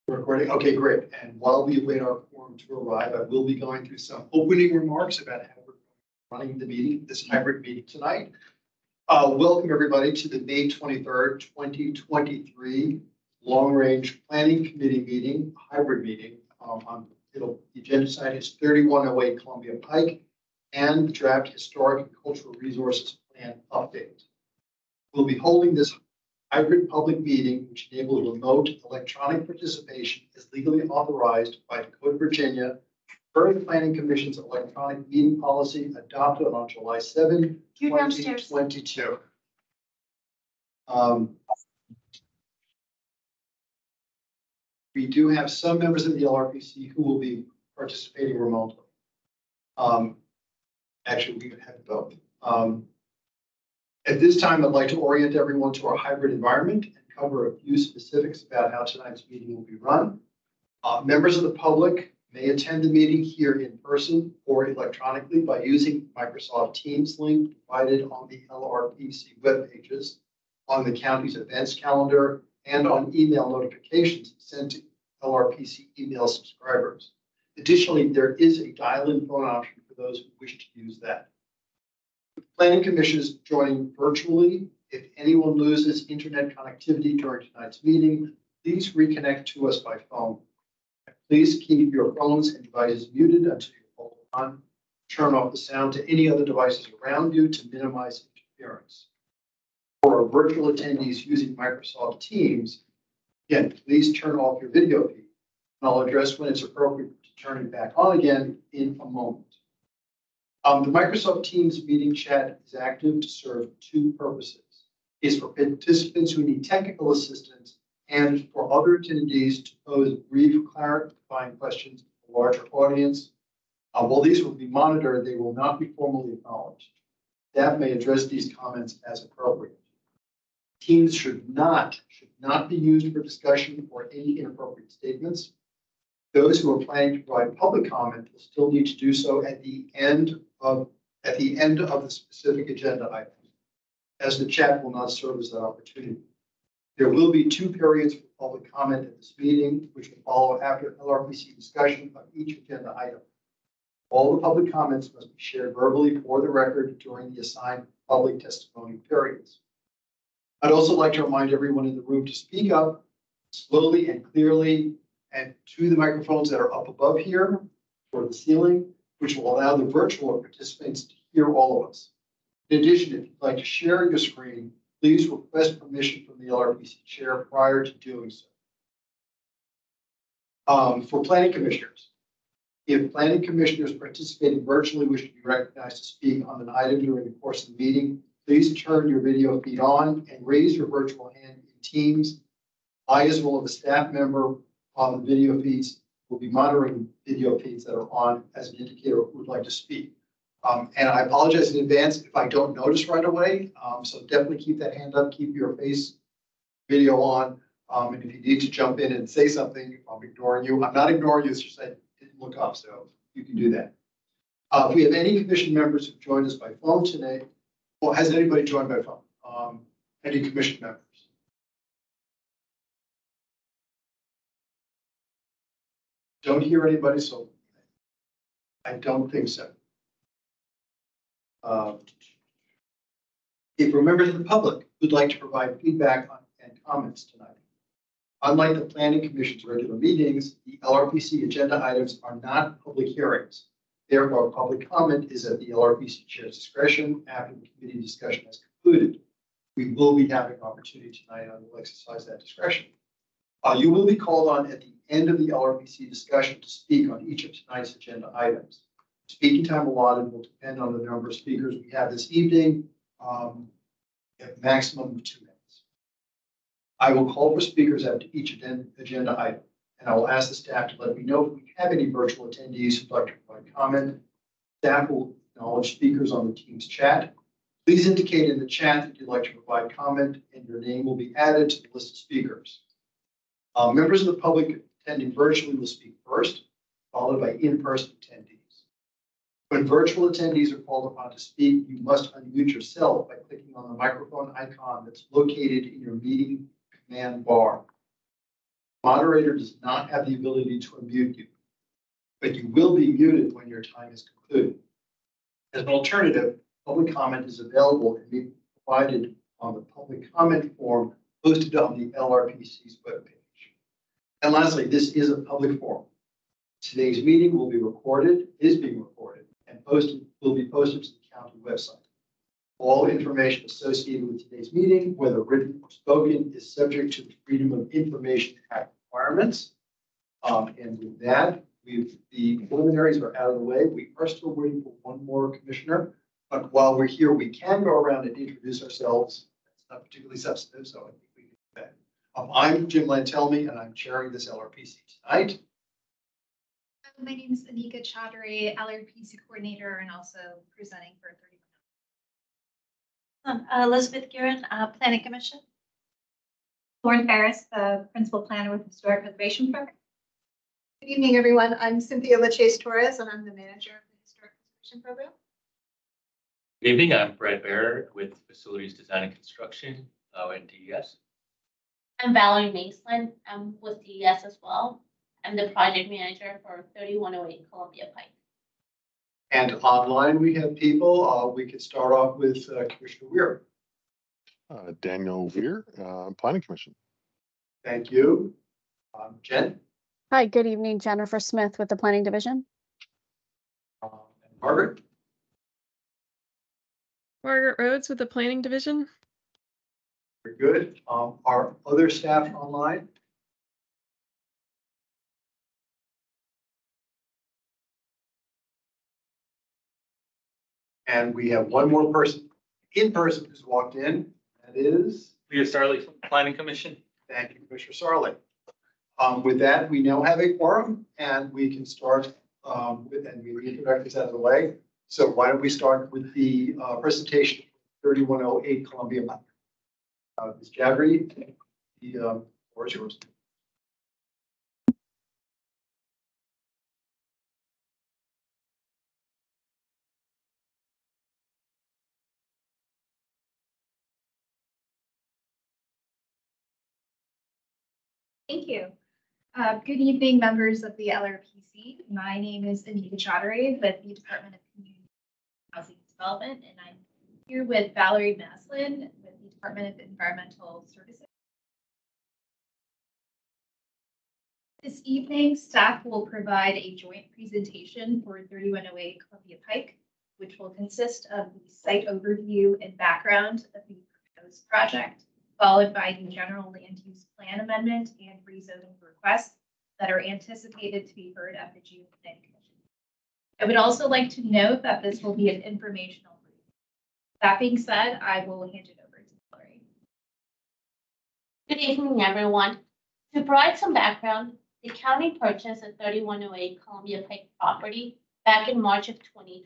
Recording. Okay, great. And while we wait our quorum to arrive, I will be going through some opening remarks about how we're running the meeting, this hybrid meeting tonight. Welcome everybody to the May 23rd, 2023 Long Range Planning Committee meeting, hybrid meeting. The agenda site is 3108 Columbia Pike and the draft historic and cultural resources plan update. We'll be holding this hybrid public meeting, which enables remote electronic participation, is legally authorized by the Code of Virginia per the Planning Commission's electronic meeting policy adopted on July 7, 2022. We do have some members of the LRPC who will be participating remotely. Actually, we have both. At this time, I'd like to orient everyone to our hybrid environment and cover a few specifics about how tonight's meeting will be run. Members of the public may attend the meeting here in person or electronically by using Microsoft Teams link provided on the LRPC web pages, on the county's events calendar, and on email notifications sent to LRPC email subscribers. Additionally, there is a dial-in phone option for those who wish to use that. Planning Commission is joining virtually. If anyone loses internet connectivity during tonight's meeting, please reconnect to us by phone. Please keep your phones and devices muted until you hold on. Turn off the sound to any other devices around you to minimize interference. For our virtual attendees using Microsoft Teams, again, please turn off your video feed. And I'll address when it's appropriate to turn it back on again in a moment. The Microsoft Teams meeting chat is active to serve two purposes. It's for participants who need technical assistance and for other attendees to pose brief clarifying questions to a larger audience. While these will be monitored, they will not be formally acknowledged. Staff may address these comments as appropriate. Teams should not be used for discussion or any inappropriate statements. Those who are planning to provide public comment will still need to do so at the end of the specific agenda item, as the chat will not serve as that opportunity. There will be two periods for public comment at this meeting, which will follow after LRPC discussion of each agenda item. All the public comments must be shared verbally for the record during the assigned public testimony periods. I'd also like to remind everyone in the room to speak up slowly and clearly and to the microphones that are up above here toward the ceiling, which will allow the virtual participants to hear all of us. In addition, if you'd like to share your screen, please request permission from the LRPC chair prior to doing so. For planning commissioners, if planning commissioners participating virtually wish to be recognized to speak on an item during the course of the meeting, please turn your video feed on and raise your virtual hand in Teams. I, as well as a staff member on the video feeds, will be monitoring video feeds that are on as an indicator who would like to speak. And I apologize in advance if I don't notice right away. So definitely keep that hand up, keep your face video on. And if you need to jump in and say something, I'm ignoring you. I'm not ignoring you, it's just I didn't look up, so you can do that. If we have any commission members who joined us by phone today, well, has anybody joined by phone? Any commission members? Don't hear anybody, so I don't think so. If we're members of the public who'd like to provide feedback and comments tonight, unlike the Planning Commission's regular meetings, the LRPC agenda items are not public hearings. Therefore, public comment is at the LRPC chair's discretion after the committee discussion has concluded. We will be having an opportunity tonight and we'll exercise that discretion. You will be called on at the end of the LRPC discussion to speak on each of tonight's agenda items. Speaking time allotted will depend on the number of speakers we have this evening, at a maximum of 2 minutes. I will call for speakers after each agenda item, and I will ask the staff to let me know if we have any virtual attendees who'd like to provide comment. Staff will acknowledge speakers on the Teams chat. Please indicate in the chat that you'd like to provide comment, and your name will be added to the list of speakers. Members of the public attending virtually will speak first, followed by in-person attendees. When virtual attendees are called upon to speak, you must unmute yourself by clicking on the microphone icon that's located in your meeting command bar. Moderator does not have the ability to unmute you, but you will be muted when your time is concluded. As an alternative, public comment is available and be provided on the public comment form posted on the LRPC's webpage. And lastly, this is a public forum. Today's meeting will be recorded, is being recorded, and will be posted to the county website. All information associated with today's meeting, whether written or spoken, is subject to the Freedom of Information Act requirements. And with that, the preliminaries are out of the way. We are still waiting for one more commissioner, but while we're here, we can go around and introduce ourselves. It's not particularly substantive, so I think we can do that. I'm Jim Lantelmi, and I'm chairing this LRPC tonight. My name is Anika Chaudhary, LRPC coordinator, and also presenting for 31. Elizabeth Guerin, Planning Commission. Lauren Ferris, the principal planner with the Historic Preservation Program. Good evening, everyone. I'm Cynthia Lachaise Torres, and I'm the manager of the Historic Preservation Program. Good evening. I'm Brett Bear with Facilities Design and Construction at DES. I'm Valerie Mason. I'm with DES as well. I'm the project manager for 3108 Columbia Pike. And online, we have people. We could start off with Commissioner Weir. Daniel Weir, Planning Commission. Thank you. Jen. Hi, good evening. Jennifer Smith with the Planning Division. And Margaret. Margaret Rhodes with the Planning Division. Very good. Our other staff online. And we have one more person in person who's walked in. That is Leah Starley from the Planning Commission. Thank you, Commissioner Sarley. With that, we now have a quorum and we can start with, and we introductions out of the way. So why don't we start with the presentation 3108 Columbia Pike. Ms. Jaggery, the floor is yours. Thank you. Good evening, members of the LRPC. My name is Anika Chaudhary with the Department of Community Housing Development, and I'm here with Valerie Maslin with the Department of Environmental Services. This evening, staff will provide a joint presentation for 3108 Columbia Pike, which will consist of the site overview and background of the proposed project, followed by the general land use plan amendment and rezoning requests that are anticipated to be heard at the June Planning Commission. I would also like to note that this will be an informational brief. That being said, I will hand it over to Valerie. Good evening, everyone. To provide some background, the county purchased a 3108 Columbia Pike property back in March of 2022.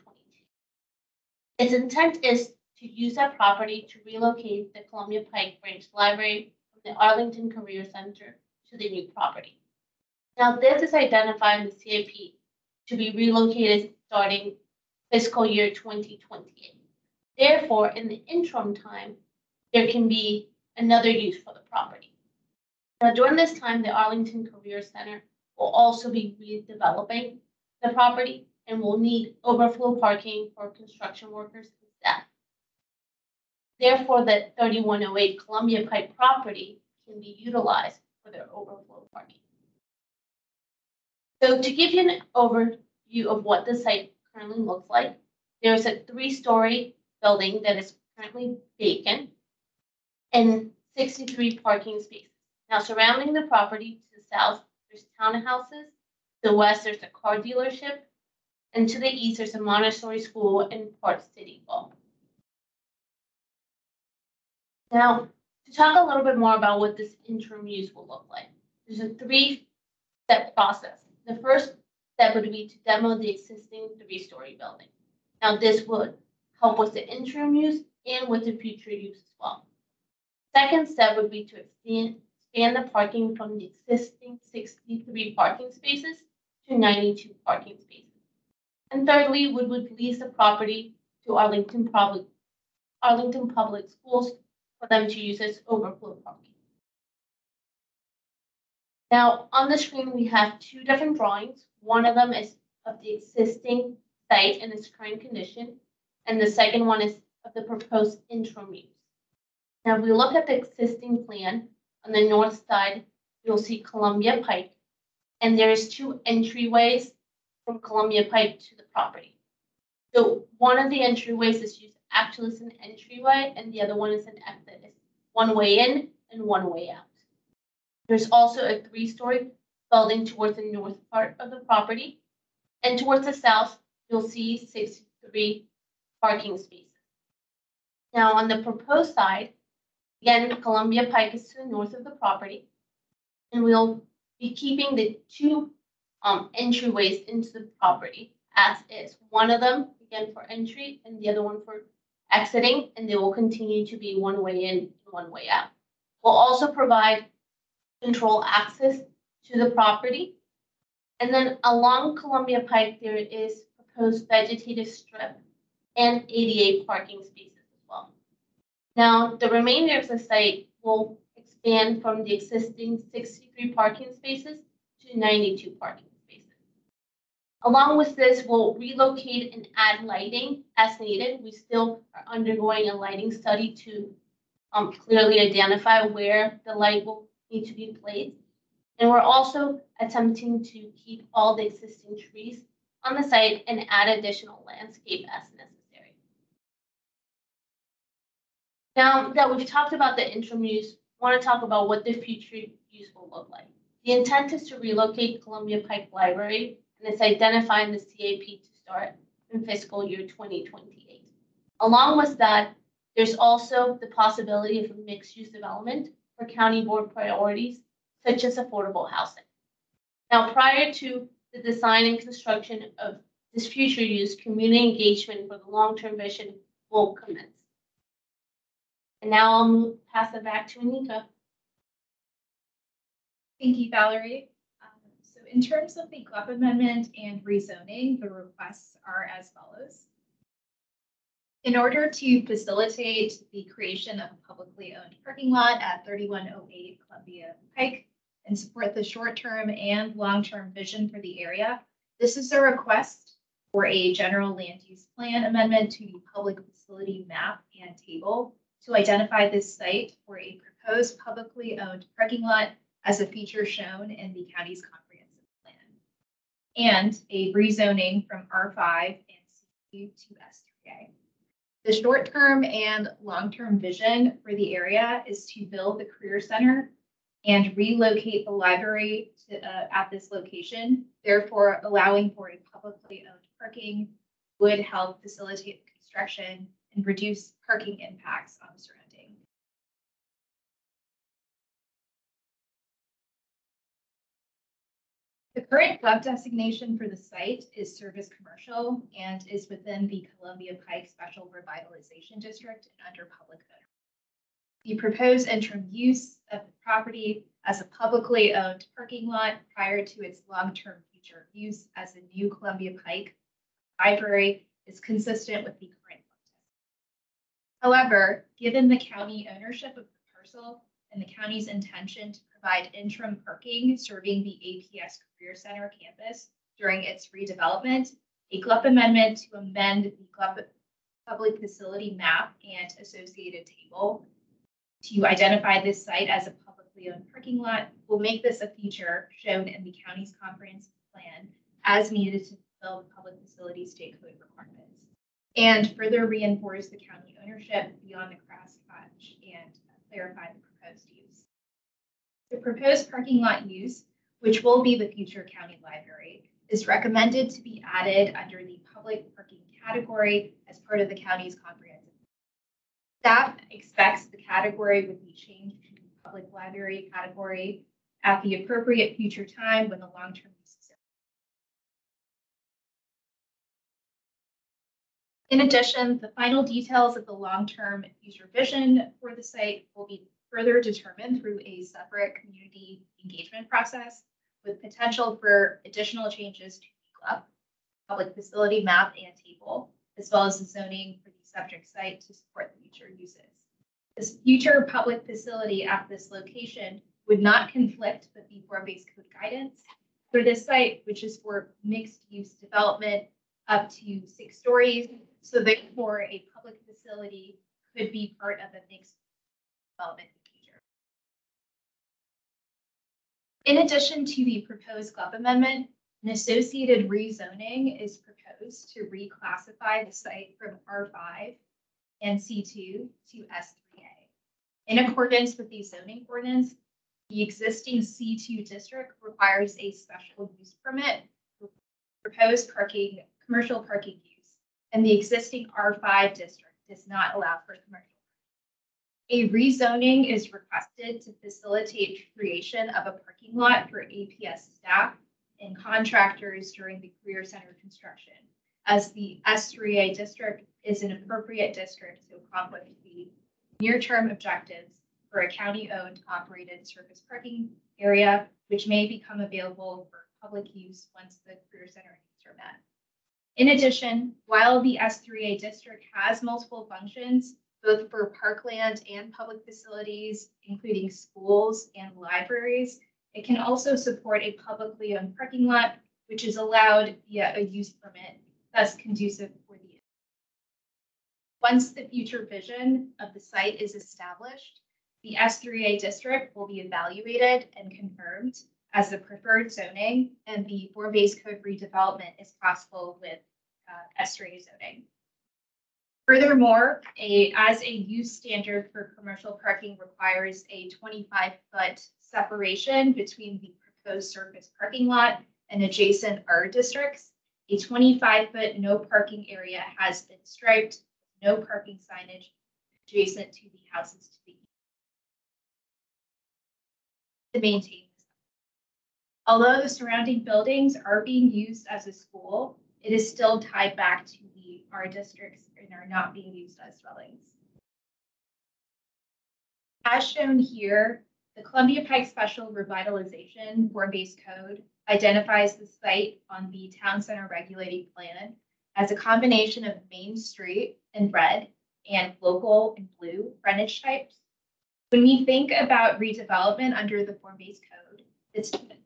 Its intent is to use that property to relocate the Columbia Pike Branch Library from the Arlington Career Center to the new property. Now, this is identified in the CIP to be relocated starting fiscal year 2028. Therefore, in the interim time, there can be another use for the property. Now, during this time, the Arlington Career Center will also be redeveloping the property and will need overflow parking for construction workers and staff. Therefore, the 3108 Columbia Pike property can be utilized for their overflow parking. So to give you an overview of what the site currently looks like, there's a 3-story building that is currently vacant and 63 parking spaces. Now, surrounding the property to the south, there's townhouses. To the west, there's a car dealership. And to the east, there's a Montessori school and Park City Hall. Now, to talk a little bit more about what this interim use will look like, there's a 3-step process. The first step would be to demo the existing 3-story building. Now, this would help with the interim use and with the future use as well. Second step would be to expand the parking from the existing 63 parking spaces to 92 parking spaces. And thirdly, we would lease the property to Arlington Public Schools for them to use as overflow parking. Now, on the screen, we have two different drawings. One of them is of the existing site in its current condition, and the second one is of the proposed interim use. Now, if we look at the existing plan, on the north side, you'll see Columbia Pike, and there's two entryways from Columbia Pike to the property. So one of the entryways is used actually as an entryway, and the other one is an exit. It's one way in and one way out. There's also a 3-story building towards the north part of the property, and towards the south, you'll see 63 parking spaces. Now, on the proposed side, again, Columbia Pike is to the north of the property, and we'll be keeping the two entryways into the property as is. One of them, again, for entry, and the other one for exiting, and they will continue to be one way in and one way out. We'll also provide control access to the property. And then along Columbia Pike, there is proposed vegetative strip and ADA parking spaces as well. Now, the remainder of the site will expand from the existing 63 parking spaces to 92 parking spaces. Along with this, we'll relocate and add lighting as needed. We still are undergoing a lighting study to clearly identify where the light will need to be placed. And we're also attempting to keep all the existing trees on the site and add additional landscape as necessary. Now that we've talked about the interim use, I want to talk about what the future use will look like. The intent is to relocate Columbia Pike Library, and it's identified in the CAP to start in fiscal year 2028. Along with that, there's also the possibility of a mixed-use development for county board priorities, such as affordable housing. Now, prior to the design and construction of this future use, community engagement for the long-term vision will commence. And now I'll pass it back to Anika. Thank you, Valerie. So in terms of the club amendment and rezoning, the requests are as follows. In order to facilitate the creation of a publicly owned parking lot at 3108 Columbia Pike and support the short-term and long-term vision for the area, this is a request for a general land use plan amendment to the public facility map and table to identify this site for a proposed publicly owned parking lot as a feature shown in the county's comprehensive plan, and a rezoning from R5 and C2 to S3A. The short-term and long-term vision for the area is to build the career center and relocate the library at this location. Therefore, allowing for a publicly owned parking would help facilitate construction and reduce parking impacts on the surrounding. The current club designation for the site is service commercial and is within the Columbia Pike Special Revitalization District and under public ownership. The proposed interim use of the property as a publicly owned parking lot prior to its long-term future use as a new Columbia Pike library is consistent with the current club. However, given the county ownership of the parcel and the county's intention to provide interim parking serving the APS Career Center campus during its redevelopment, a GLUP amendment to amend the GLUP public facility map and associated table to identify this site as a publicly owned parking lot will make this a feature shown in the county's comprehensive plan as needed to fulfill the public facility state code requirements, and further reinforce the county ownership beyond the crosshatch and clarify the proposed use. The proposed parking lot use, which will be the future county library, is recommended to be added under the public parking category as part of the county's comprehensive. Staff expects the category would be changed to the public library category at the appropriate future time when the long-term use is. In addition, the final details of the long-term future vision for the site will be further determined through a separate community engagement process with potential for additional changes to the GLUP, public facility map and table, as well as the zoning for the subject site to support the future uses. This future public facility at this location would not conflict with the form-based code guidance for this site, which is for mixed-use development up to 6 stories. So therefore, a public facility could be part of a mixed development feature. In addition to the proposed club amendment, an associated rezoning is proposed to reclassify the site from R5 and C2 to S3A. In accordance with the zoning ordinance, the existing C2 district requires a special use permit for proposed commercial parking use, and the existing R5 district does not allow for commercial. A rezoning is requested to facilitate creation of a parking lot for APS staff and contractors during the Career Center construction, as the S3A district is an appropriate district to accomplish the near-term objectives for a county-owned operated surface parking area, which may become available for public use once the Career Center needs are met. In addition, while the S3A district has multiple functions, both for parkland and public facilities, including schools and libraries, it can also support a publicly owned parking lot, which is allowed via a use permit, thus conducive for the. Once the future vision of the site is established, the S3A district will be evaluated and confirmed as the preferred zoning, and the form-based code redevelopment is possible with S3A zoning. Furthermore, as a use standard for commercial parking requires a 25-foot separation between the proposed surface parking lot and adjacent R districts, a 25-foot no parking area has been striped, no parking signage adjacent to the houses to be to maintain this. Although the surrounding buildings are being used as a school, it is still tied back to the R districts and are not being used as dwellings. As shown here, the Columbia Pike Special Revitalization Form-Based Code identifies the site on the Town Center Regulating Plan as a combination of Main Street in red and local in blue frontage types. When we think about redevelopment under the form-based code,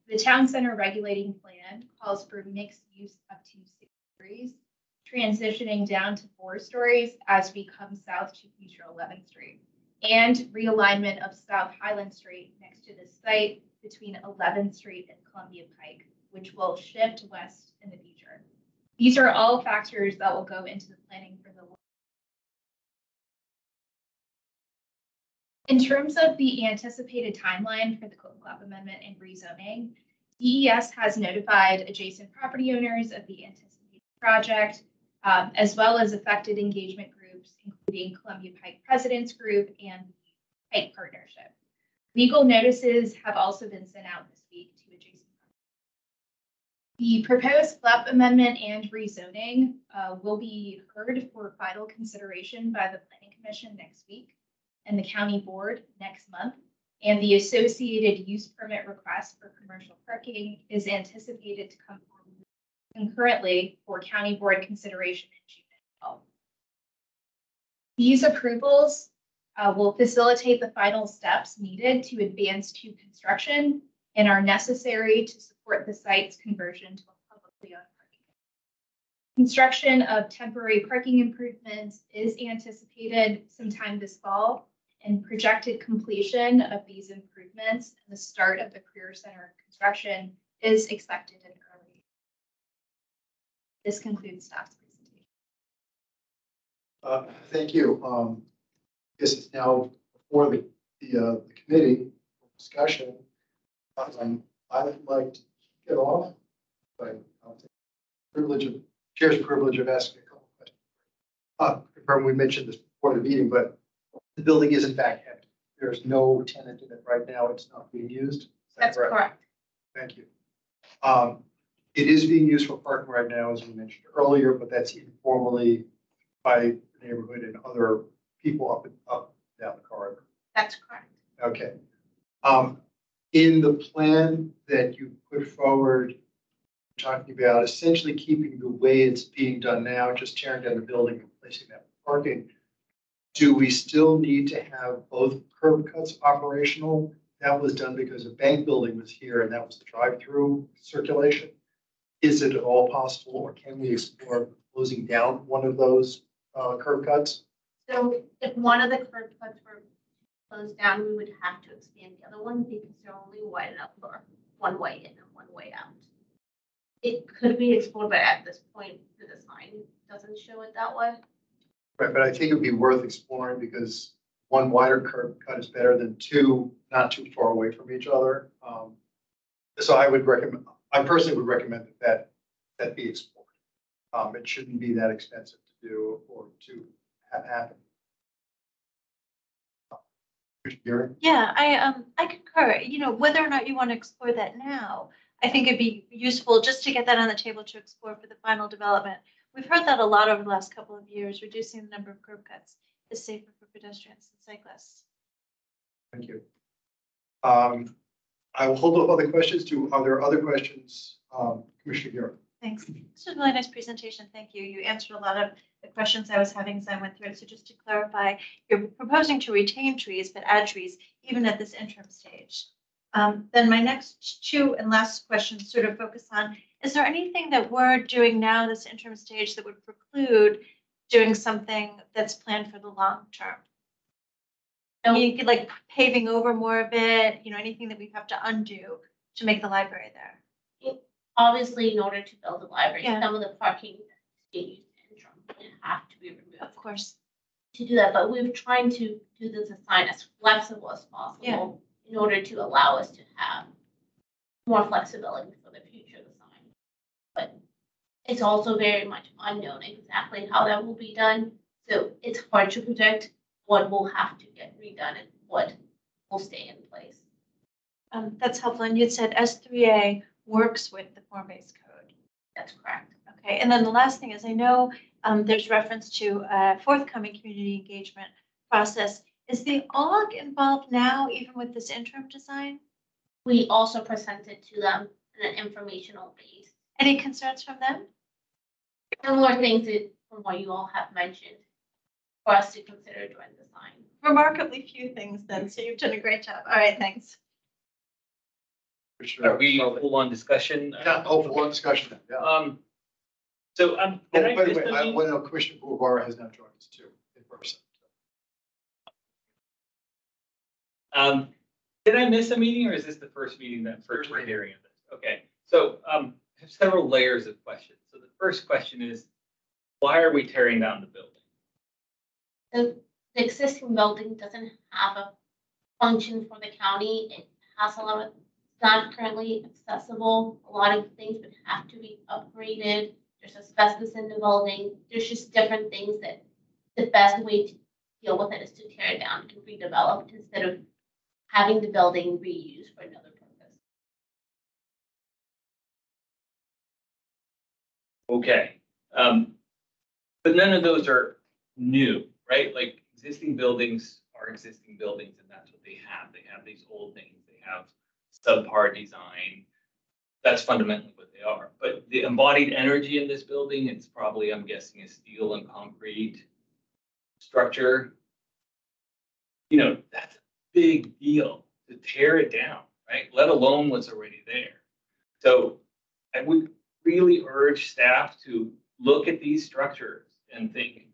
the Town Center Regulating Plan calls for mixed use up to 6 stories, transitioning down to 4 stories as we come south to future 11th Street, and realignment of South Highland Street next to the site between 11th Street and Columbia Pike, which will shift west in the future. These are all factors that will go into the planning for the. In terms of the anticipated timeline for the club amendment and rezoning, DES has notified adjacent property owners of the anticipated project, as well as affected engagement groups, including Columbia Pike Presidents Group and the Pike Partnership. Legal notices have also been sent out this week to adjacent properties. The proposed club amendment and rezoning will be heard for final consideration by the Planning Commission next week and the County Board next month, and the associated use permit request for commercial parking is anticipated to come forward concurrently for County Board consideration in June as well. These approvals will facilitate the final steps needed to advance to construction and are necessary to support the site's conversion to a publicly owned parking area. Construction of temporary parking improvements is anticipated sometime this fall, and projected completion of these improvements and the start of the Career Center construction is expected in early. This concludes staff's presentation. Thank you. This is now before the committee for discussion. I'd like to get off, but I'll take chair's privilege of asking a couple questions. Confirm we mentioned this before the meeting, but the building is in fact empty. There's no tenant in it right now. It's not being used. That's correct. Thank you. It is being used for parking right now, as we mentioned earlier, but that's informally by the neighborhood and other people up and down the corridor. That's correct. Okay. In the plan that you put forward, talking about essentially keeping the way it's being done now, just tearing down the building and replacing that with parking. Do we still need to have both curb cuts operational that was done because a bank building was here and that was the drive-through circulation. Is it at all possible, or can we explore closing down one of those curb cuts? So if one of the curb cuts were closed down, we would have to expand the other one because they're only wide enough for one way in and one way out. It could be explored, but at this point, the design doesn't show it that way. Right, but I think it'd be worth exploring because one wider curb cut is better than two not too far away from each other. So I personally would recommend that be explored. It shouldn't be that expensive to do or to have happen. Gary? Yeah, I concur. You know, whether or not you want to explore that now, I think it'd be useful just to get that on the table to explore for the final development. We've heard that a lot over the last couple of years, reducing the number of curb cuts is safer for pedestrians and cyclists. Thank you. I will hold up other questions. Are there other questions, Commissioner Garrett? Thanks. This was a really nice presentation. Thank you. You answered a lot of the questions I was having as I went through it. So just to clarify, you're proposing to retain trees, but add trees even at this interim stage. Then my next two and last questions sort of focus on, is there anything that we're doing now, this interim stage, that would preclude doing something that's planned for the long term? No. You could like paving over more of it, you know, anything that we have to undo to make the library there. Obviously, in order to build the library, Yeah. some of the parking that's being used in interim would have to be removed. Of course. To do that, but we're trying to do the design as flexible as possible in order to allow us to have more flexibility for the future design. But it's also very much unknown exactly how that will be done. So it's hard to predict what will have to get redone and what will stay in place. That's helpful. And you said S3A works with the form-based code. That's correct. Okay, and then the last thing is, I know there's reference to a forthcoming community engagement process. Is the OG involved now, even with this interim design? We also presented to them in an informational base. Any concerns from them? Similar things from what you all have mentioned for us to consider during design. Remarkably few things then, so you've done a great job. All right, thanks. Are we full on discussion? Yeah, full on discussion. Yeah. So By did I the miss way, I something? want to know Commissioner Boulevard has now joined us too in person. Did I miss a meeting, or is this the first meeting that first we're hearing of this? Okay, so I have several layers of questions. So the first question is, why are we tearing down the building? The existing building doesn't have a function for the county. It has a lot of, it's not currently accessible. A lot of things would have to be upgraded. There's asbestos in the building. There's just different things that the best way to deal with it is to tear it down and redevelop instead of having the building reused for another purpose. Okay, but none of those are new, right? Like existing buildings are existing buildings, and that's what they have. They have these old things. They have subpar design. That's fundamentally what they are. But the embodied energy in this building, it's probably, I'm guessing, a steel and concrete structure. You know, that's a big deal to tear it down, right? Let alone what's already there. So I would really urge staff to look at these structures and think,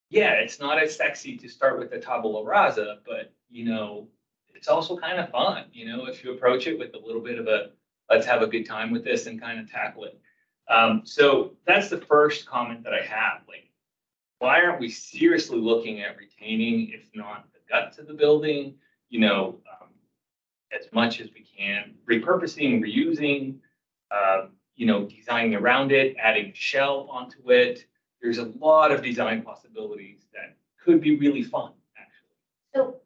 yeah, it's not as sexy to start with the tabula rasa, but you know, it's also kind of fun, you know, if you approach it with a little bit of a, let's have a good time with this and kind of tackle it. So that's the first comment that I have. Like, why aren't we seriously looking at retaining, if not the guts of the building, you know, as much as we can, repurposing, reusing, you know, designing around it, adding a shell onto it. There's a lot of design possibilities that could be really fun, actually. So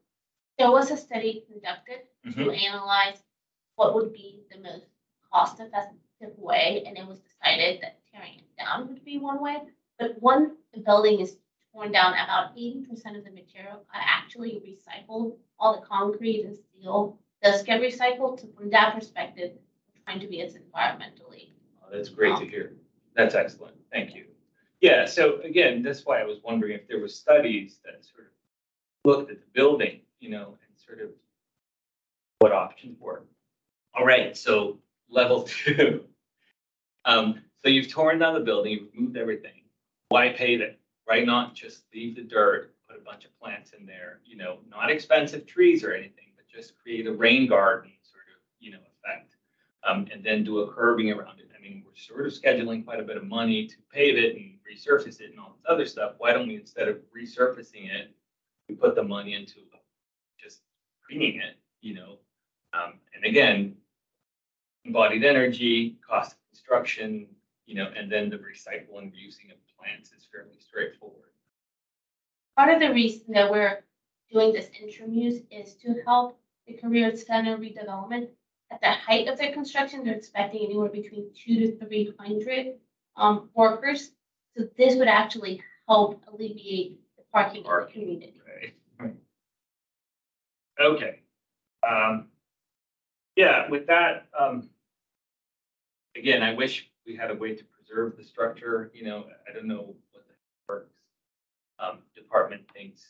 there was a study conducted to analyze what would be the most cost-effective way, and it was decided that tearing it down would be one way. But when the building is torn down, about 80% of the material are actually recycled. All the concrete and steel does get recycled. So from that perspective, we're trying to be as environmentally. Oh, that's great to hear. That's excellent. Thank you. Yeah, so again, that's why I was wondering if there were studies that sort of looked at the building, you know, and sort of what options work. All right, so level 2. So you've torn down the building, you've moved everything. Why pave it? Why not just leave the dirt, put a bunch of plants in there, you know, not expensive trees or anything, but just create a rain garden sort of, you know, effect. And then do a curbing around it. I mean, we're sort of scheduling quite a bit of money to pave it and resurface it and all this other stuff. Why don't we, instead of resurfacing it, we put the money into just cleaning it, you know? And again, embodied energy, cost of construction, you know, and then the recycle and reusing of plants is fairly straightforward. Part of the reason that we're doing this interim use is to help the career center redevelopment. At the height of their construction, they're expecting anywhere between 200 to 300 workers. So this would actually help alleviate the parking in the community. Right. Okay. Yeah, with that, again, I wish we had a way to preserve the structure. You know, I don't know what the works department thinks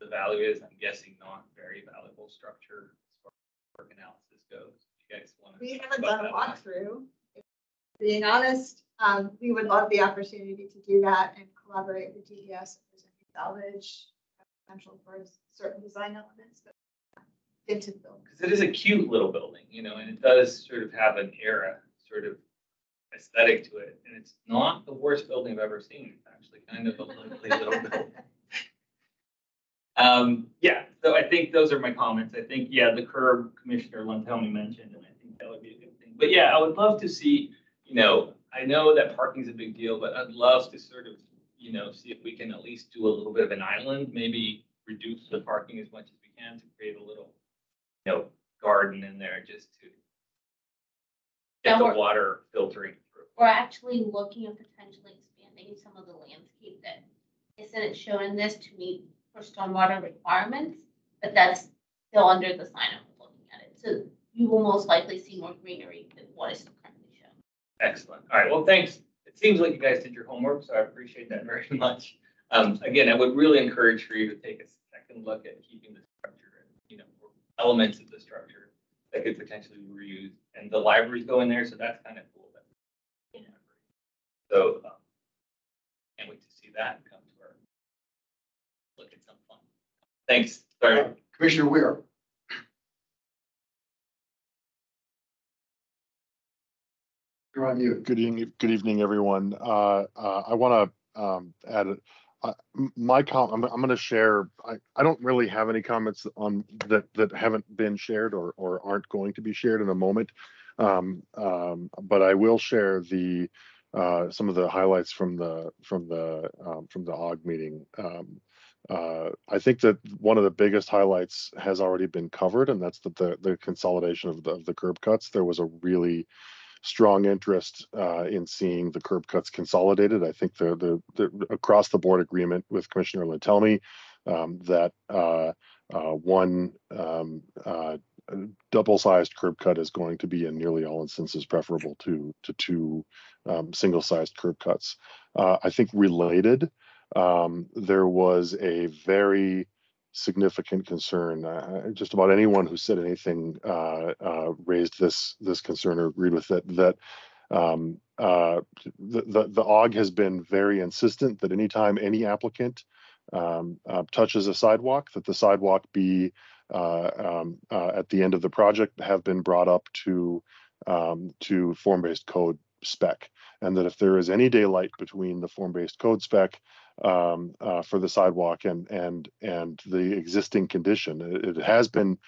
the value is. I'm guessing not very valuable structure as far as work analysis goes. You guys want to? We haven't done a walkthrough. Being honest, we would love the opportunity to do that and collaborate with DES if there's any salvage potential for certain design elements, but into the building. Because it is a cute little building, you know, and it does sort of have an era sort of aesthetic to it. And it's not the worst building I've ever seen. It's actually kind of a lovely little building. Yeah, so I think those are my comments. I think, yeah, the curb Commissioner Lantelmi mentioned, and I think that would be a good thing. But yeah, I would love to see, you know, I know that parking is a big deal, but I'd love to sort of, you know, see if we can at least do a little bit of an island, maybe reduce the parking as much as we can to create a little, you know, garden in there just to get the water filtering through. We're actually looking at potentially expanding some of the landscape that isn't shown in this to meet for stormwater requirements, but that's still under the sign of looking at it. So you will most likely see more greenery than what is currently shown. Excellent. All right. Well, thanks. It seems like you guys did your homework, so I appreciate that very much. Again, I would really encourage for you to take a second look at keeping the structure and, you know, elements of the structure that could potentially be reused. And the libraries go in there, so that's kind of cool. Yeah. So can't wait to see that come to our look at some fun. Thanks. Sorry. Commissioner Weir. You're on mute. Good evening, everyone. I want to add my I'm going to share. I don't really have any comments on that haven't been shared or aren't going to be shared in a moment, but I will share the some of the highlights from the OG meeting. I think that one of the biggest highlights has already been covered, and that's the consolidation of the curb cuts. There was a really strong interest in seeing the curb cuts consolidated. I think the across the board agreement with Commissioner Lantelmi that one double-sized curb cut is going to be in nearly all instances preferable to two single-sized curb cuts. I think related, there was a very significant concern. Just about anyone who said anything raised this concern or agreed with it, that the OG has been very insistent that anytime any applicant touches a sidewalk, that the sidewalk be at the end of the project have been brought up to form-based code spec, and that if there is any daylight between the form-based code spec for the sidewalk and the existing condition, it has been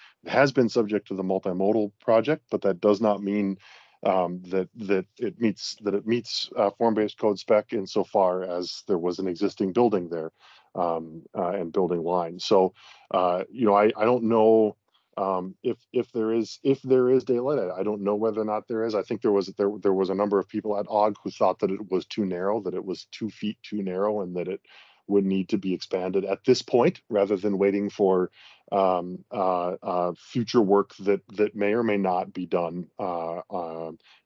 subject to the multimodal project, but that does not mean that it meets form-based code spec insofar as there was an existing building there and building line. So you know, I don't know if there is daylight. I don't know whether or not there is. I think there was a number of people at OG who thought that it was too narrow, that it was 2 feet too narrow, and that it would need to be expanded at this point rather than waiting for future work that may or may not be done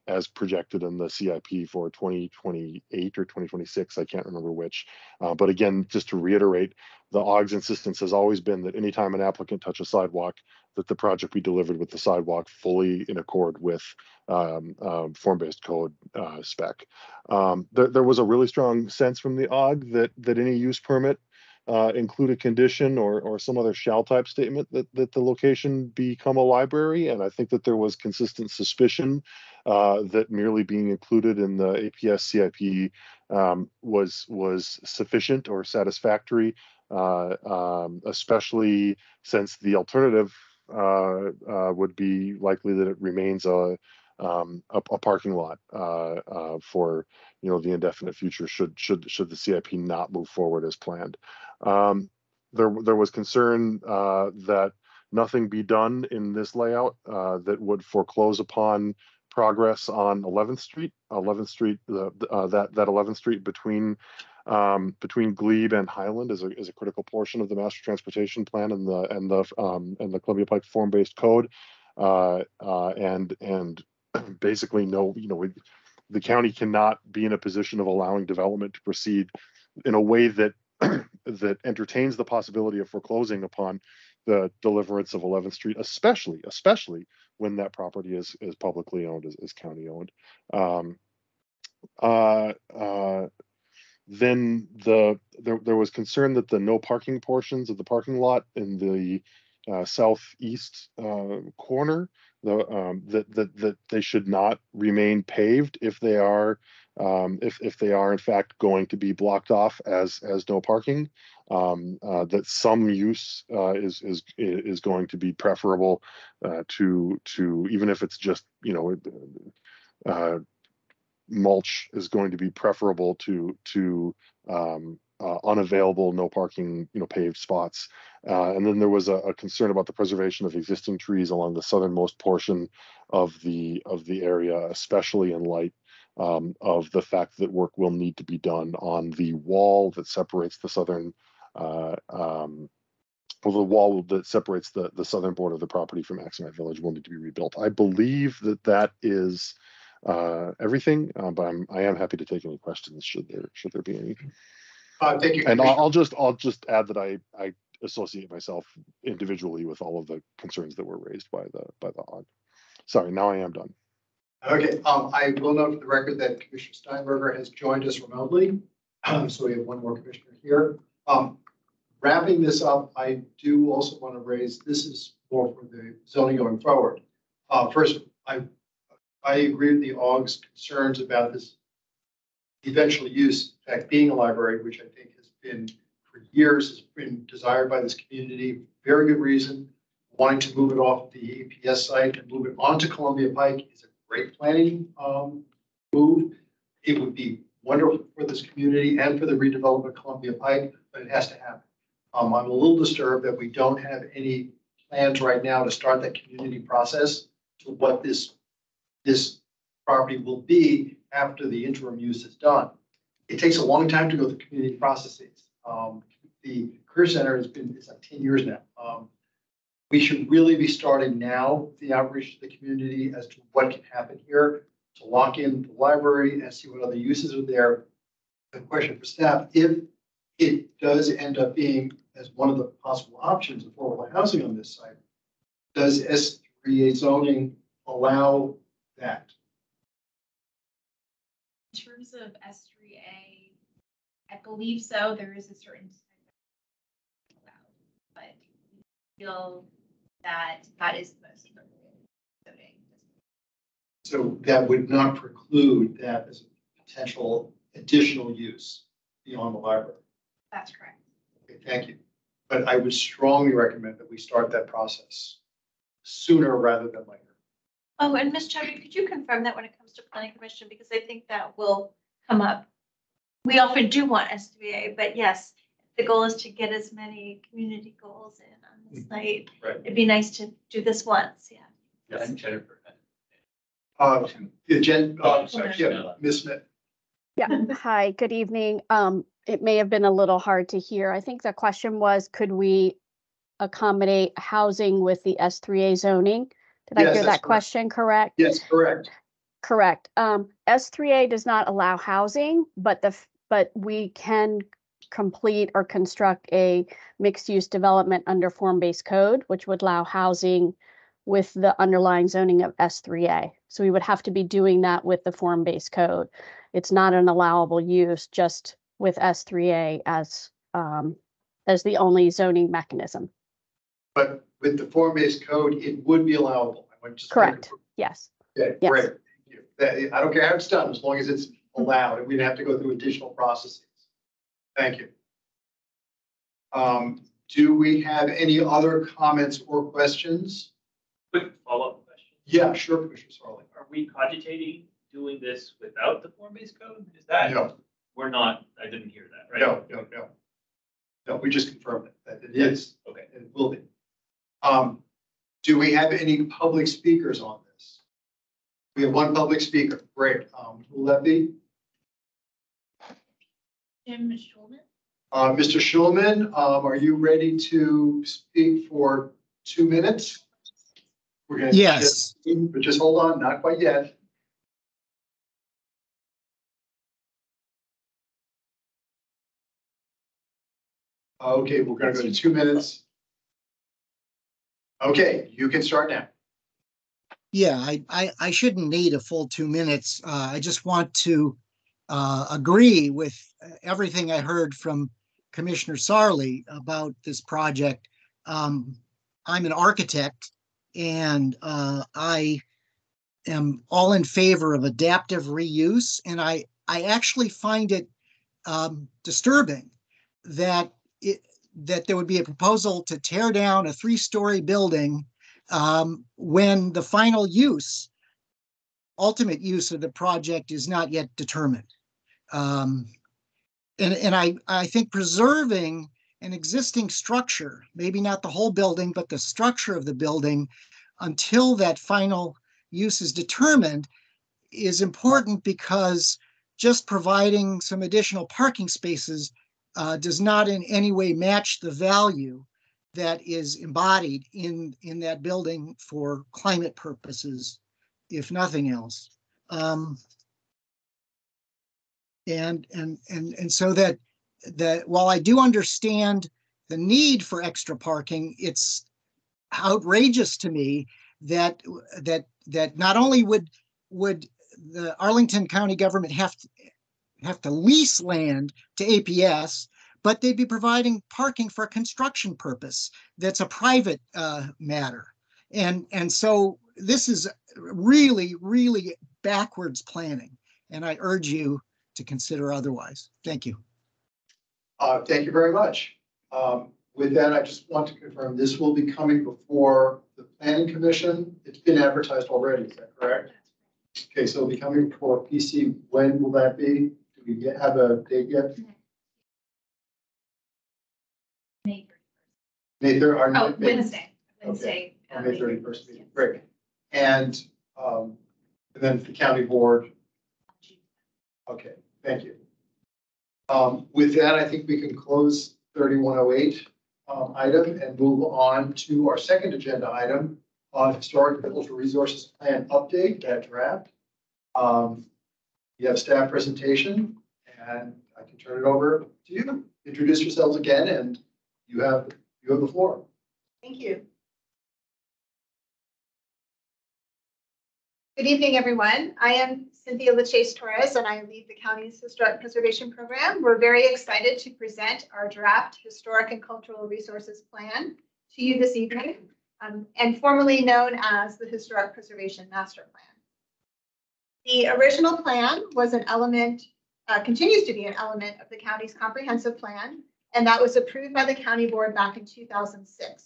as projected in the CIP for 2028 or 2026. I can't remember which. But again, just to reiterate, the OG's insistence has always been that anytime an applicant touches a sidewalk, that the project be delivered with the sidewalk fully in accord with form-based code spec. There was a really strong sense from the OG that any use permit include a condition or some other shall type statement that the location become a library. And I think that there was consistent suspicion that merely being included in the APS CIP was sufficient or satisfactory, especially since the alternative would be likely that it remains a parking lot for the indefinite future should the CIP not move forward as planned. There was concern that nothing be done in this layout that would foreclose upon progress on 11th Street. 11th Street, that 11th Street between Glebe and Highland is a critical portion of the master transportation plan and the Columbia Pike form-based code, and basically the county cannot be in a position of allowing development to proceed in a way that that entertains the possibility of foreclosing upon the deliverance of 11th Street, especially when that property is publicly owned, is county owned. Then there was concern that the no parking portions of the parking lot in the southeast corner, that they should not remain paved if they are if they are in fact going to be blocked off as no parking. That some use is going to be preferable to even if it's just mulch is going to be preferable to unavailable no parking paved spots. And then there was a concern about the preservation of existing trees along the southernmost portion of the area, especially in light of the fact that work will need to be done on the wall that separates the southern the wall that separates the southern border of the property from Axonite Village will need to be rebuilt. I believe that is everything, but I am happy to take any questions should there be any. Thank you. And I'll just add that I associate myself individually with all of the concerns that were raised by the OG. Sorry, now I am done. Okay, I will note for the record that Commissioner Steinberger has joined us remotely. So we have one more commissioner here. Wrapping this up, I do also want to raise, this is more for the zoning going forward. First, I agree with the OG's concerns about this eventual use, in fact, being a library, which I think has been for years, has been desired by this community. Very good reason. Wanting to move it off the APS site and move it onto Columbia Pike is a great planning move. It would be wonderful for this community and for the redevelopment of Columbia Pike, but it has to happen. I'm a little disturbed that we don't have any plans right now to start that community process to what this property will be after the interim use is done. It takes a long time to go through community processes. The Career Center it's like 10 years now. We should really be starting now the outreach to the community as to what can happen here to lock in the library and see what other uses are there. The question for staff, if it does end up being as one of the possible options affordable housing on this site, does S3A zoning allow that? In terms of S3A, I believe so. There is a certain but I feel that is the most appropriate zoning. So that would not preclude that as a potential additional use beyond the library. That's correct. Okay, thank you. But I would strongly recommend that we start that process sooner rather than later. Oh, and Ms. Chowdhury, could you confirm that when it comes to planning commission, because I think that will come up. We often do want S3A, but yes, the goal is to get as many community goals in on the site. Right. It'd be nice to do this once, yeah. Yeah, and Jennifer. Ms. Smith. Yeah, hi, good evening. It may have been a little hard to hear. I think the question was, could we accommodate housing with the S3A zoning? Did I hear that question correct? Yes, correct. Correct. S3A does not allow housing, but we can complete or construct a mixed-use development under form-based code, which would allow housing with the underlying zoning of S3A. So we would have to be doing that with the form-based code. It's not an allowable use just with S3A as the only zoning mechanism. But with the form-based code, it would be allowable. I want to just Correct. Yes. Okay, Yes. great. Thank you. I don't care how it's done, as long as it's allowed, and we'd have to go through additional processes. Thank you. Do we have any other comments or questions? Quick follow-up question. Yeah, sure, Commissioner Sarli. Are we cogitating doing this without the form-based code? Is that? No, We're not, I didn't hear that, right? no. No, we just confirmed it, that it is. Okay. It will be. Do we have any public speakers on this? We have one public speaker. Great. Who will that be? Jim Schulman? Mr. Schulman, are you ready to speak for 2 minutes? We're gonna Yes. but just hold on, not quite yet. Okay, we're gonna go to 2 minutes. Okay, you can start now. Yeah, I shouldn't need a full 2 minutes. I just want to agree with everything I heard from Commissioner Sarli about this project. I'm an architect, and I am all in favor of adaptive reuse. And I actually find it disturbing that there would be a proposal to tear down a 3-story building when the final use, ultimate use of the project is not yet determined. And I think preserving an existing structure, maybe not the whole building, but the structure of the building until that final use is determined is important, because just providing some additional parking spaces does not in any way match the value that is embodied in that building for climate purposes, if nothing else. And so that while I do understand the need for extra parking, it's outrageous to me that not only would the Arlington County government have to lease land to APS, but they'd be providing parking for a construction purpose that's a private matter. And so this is really, really backwards planning, and I urge you to consider otherwise. Thank you. Thank you very much. With that, I just want to confirm this will be coming before the Planning Commission. It's been advertised already, is that correct? Okay, so it'll be coming before PC. When will that be? Do we have a date yet? May 31st. May 3rd. Oh, Wednesday. Wednesday. Okay. May 31st meeting. Great. And then the county board. Okay, thank you. With that, I think we can close 3108 item and move on to our second agenda item, Historic and Cultural Resources Plan update, that draft. You have staff presentation, and I can turn it over to you. Introduce yourselves again, and you have the floor. Thank you. Good evening, everyone. I am Cynthia LaChase Torres, and I lead the county's Historic Preservation Program. We're very excited to present our draft Historic and Cultural Resources Plan to you this evening, and formerly known as the Historic Preservation Master Plan. The original plan was an element, continues to be an element of the county's comprehensive plan, and that was approved by the county board back in 2006.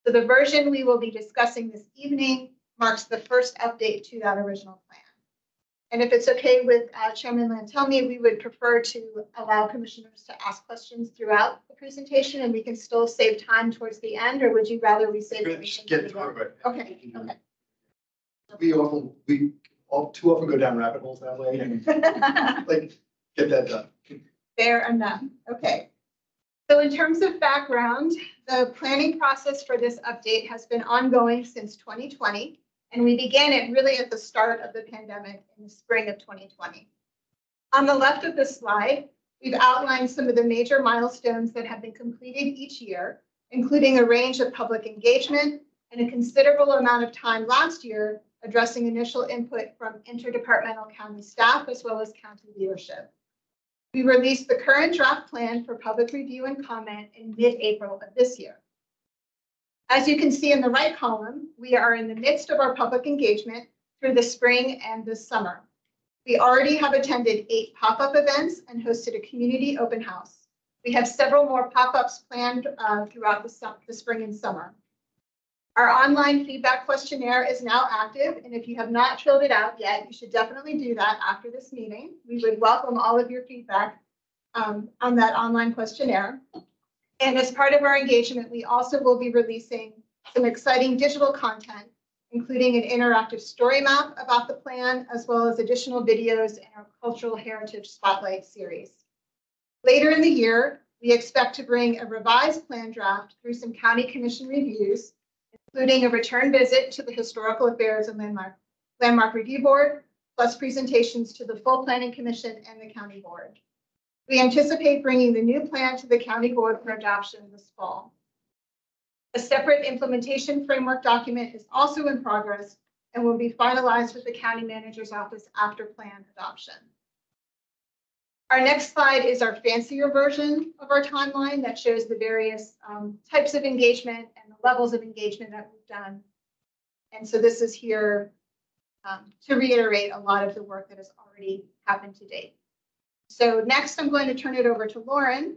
So the version we will be discussing this evening marks the first update to that original plan. And if it's okay with Chairman Lantelmi, we would prefer to allow commissioners to ask questions throughout the presentation, and we can still save time towards the end, or would you rather we save everything? Get through it. Okay, okay. We too often go down rabbit holes that way, and like get that done. Fair enough. Okay. So in terms of background, the planning process for this update has been ongoing since 2020, and we began it really at the start of the pandemic in the spring of 2020. On the left of the slide, We've outlined some of the major milestones that have been completed each year, including a range of public engagement and a considerable amount of time last year addressing initial input from interdepartmental county staff as well as county leadership. We released the current draft plan for public review and comment in mid-April of this year. As you can see in the right column, we are in the midst of our public engagement through the spring and this summer. We already have attended 8 pop-up events and hosted a community open house. We have several more pop-ups planned throughout the spring and summer. Our online feedback questionnaire is now active, and if you have not filled it out yet, you should definitely do that after this meeting. We would welcome all of your feedback on that online questionnaire. And as part of our engagement, we also will be releasing some exciting digital content, including an interactive story map about the plan, as well as additional videos in our Cultural Heritage Spotlight series. Later in the year, we expect to bring a revised plan draft through some county commission reviews, including a return visit to the Historical Affairs and Landmark Review Board, plus presentations to the full Planning Commission and the County Board. We anticipate bringing the new plan to the County Board for adoption this fall. A separate implementation framework document is also in progress and will be finalized with the County Manager's Office after plan adoption. Our next slide is our fancier version of our timeline that shows the various types of engagement and the levels of engagement that we've done. And so this is here to reiterate a lot of the work that has already happened to date. So next, I'm going to turn it over to Lauren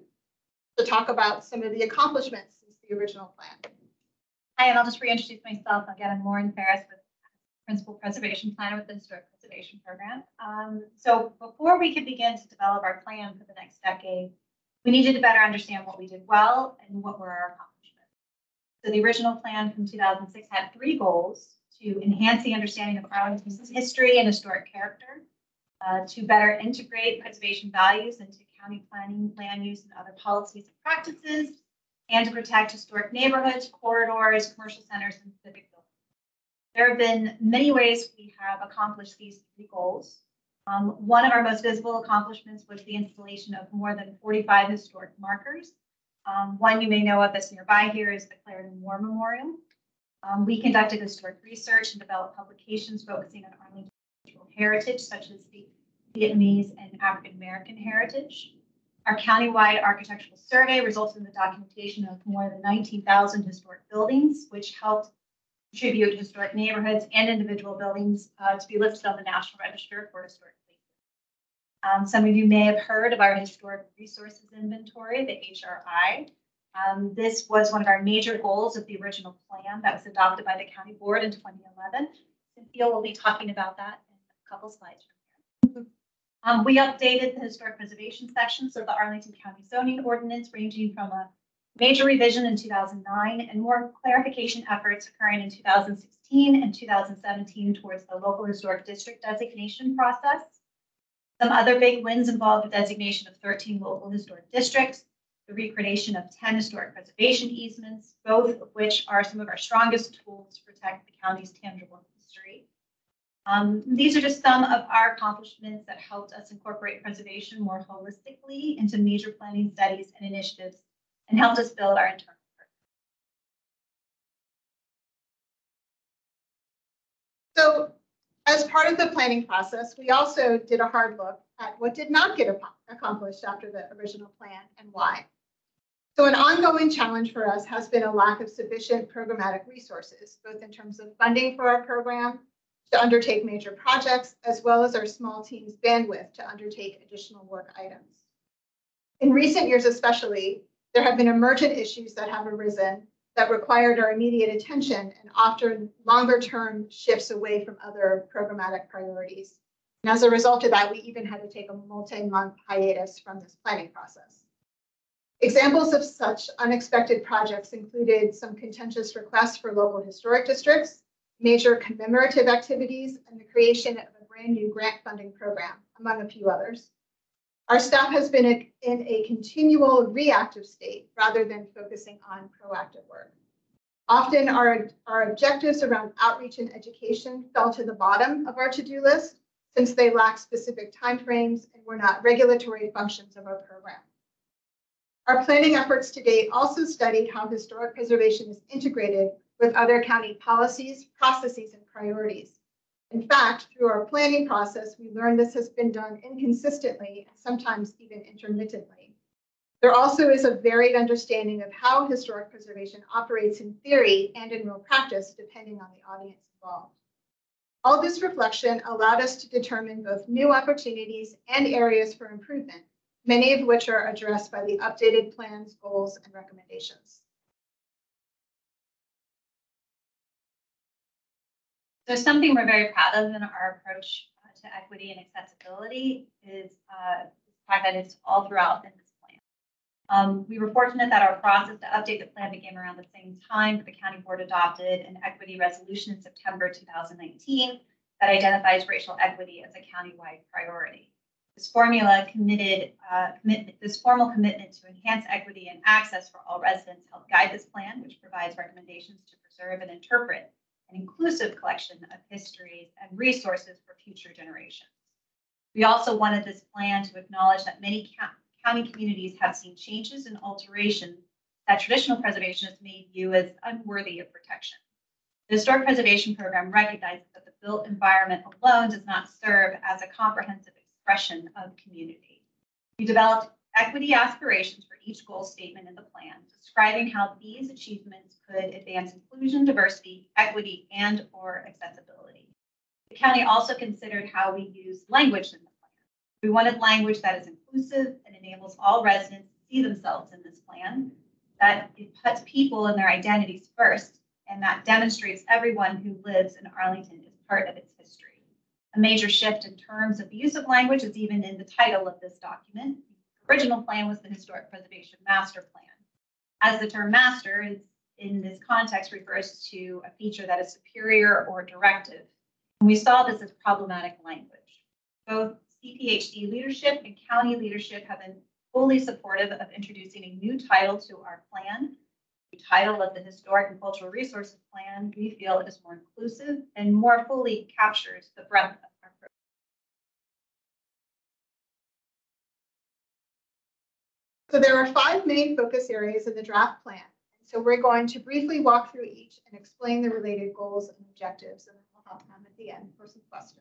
to talk about some of the accomplishments since the original plan. Hi, and I'll just reintroduce myself. Again, I'm Lauren Ferris with Principal Preservation Planner with the Historic Preservation Program. So before we could begin to develop our plan for the next decade, we needed to better understand what we did well and what were our accomplishments. So the original plan from 2006 had 3 goals: to enhance the understanding of Arlington's history and historic character, to better integrate preservation values into county planning, land use, and other policies and practices, and to protect historic neighborhoods, corridors, commercial centers, and civic buildings. There have been many ways we have accomplished these 3 goals. One of our most visible accomplishments was the installation of more than 45 historic markers. One you may know of that's nearby here is the Clarendon War Memorial. We conducted historic research and developed publications focusing on Arlington cultural heritage, such as the Vietnamese and African American heritage. Our countywide architectural survey resulted in the documentation of more than 19,000 historic buildings, which helped contribute to historic neighborhoods and individual buildings to be listed on the National Register for Historic Places. Some of you may have heard of our Historic Resources Inventory, the HRI. This was one of our major goals of the original plan that was adopted by the County Board in 2011. Cynthia will be talking about that in a couple slides from here. We updated the historic preservation sections of the Arlington County zoning ordinance, ranging from a major revision in 2009 and more clarification efforts occurring in 2016 and 2017 towards the local historic district designation process. Some other big wins involved the designation of 13 local historic districts, the recreation of 10 historic preservation easements, both of which are some of our strongest tools to protect the county's tangible history. These are just some of our accomplishments that helped us incorporate preservation more holistically into major planning studies and initiatives and helped us build our internal program. So as part of the planning process, we also did a hard look at what did not get accomplished after the original plan and why. So an ongoing challenge for us has been a lack of sufficient programmatic resources, both in terms of funding for our program to undertake major projects, as well as our small team's bandwidth to undertake additional work items. In recent years especially, there have been emergent issues that have arisen that required our immediate attention and often longer term shifts away from other programmatic priorities. And as a result of that, we even had to take a multi-month hiatus from this planning process. Examples of such unexpected projects included some contentious requests for local historic districts, major commemorative activities, and the creation of a brand new grant funding program, among a few others. Our staff has been in a continual reactive state rather than focusing on proactive work. Often our objectives around outreach and education fell to the bottom of our to-do list since they lack specific timeframes and were not regulatory functions of our program. Our planning efforts to date also studied how historic preservation is integrated with other county policies, processes, and priorities. In fact, through our planning process, we learned this has been done inconsistently and sometimes even intermittently. There also is a varied understanding of how historic preservation operates in theory and in real practice, depending on the audience involved. All this reflection allowed us to determine both new opportunities and areas for improvement, many of which are addressed by the updated plans, goals, and recommendations. So something we're very proud of in our approach to equity and accessibility is the fact that it's all throughout in this plan. We were fortunate that our process to update the plan began around the same time the county board adopted an equity resolution in September 2019 that identifies racial equity as a countywide priority. This formal commitment to enhance equity and access for all residents helped guide this plan, which provides recommendations to preserve and interpret an inclusive collection of histories and resources for future generations. We also wanted this plan to acknowledge that many county communities have seen changes and alterations that traditional preservationists may view as unworthy of protection. The Historic Preservation Program recognizes that the built environment alone does not serve as a comprehensive expression of community. We developed equity aspirations for each goal statement in the plan, describing how these achievements could advance inclusion, diversity, equity, and/or accessibility. The county also considered how we use language in the plan. We wanted language that is inclusive and enables all residents to see themselves in this plan, that it puts people and their identities first, and that demonstrates everyone who lives in Arlington is part of its history. A major shift in terms of the use of language is even in the title of this document. The original plan was the Historic Preservation Master Plan. As the term master is in this context refers to a feature that is superior or directive. And we saw this as problematic language. Both CPHD leadership and county leadership have been fully supportive of introducing a new title to our plan. The title of the Historic and Cultural Resources Plan, we feel, is more inclusive and more fully captures the breadth of our program. So there are 5 main focus areas in the draft plan. So we're going to briefly walk through each and explain the related goals and objectives, and then we'll have time at the end for some questions.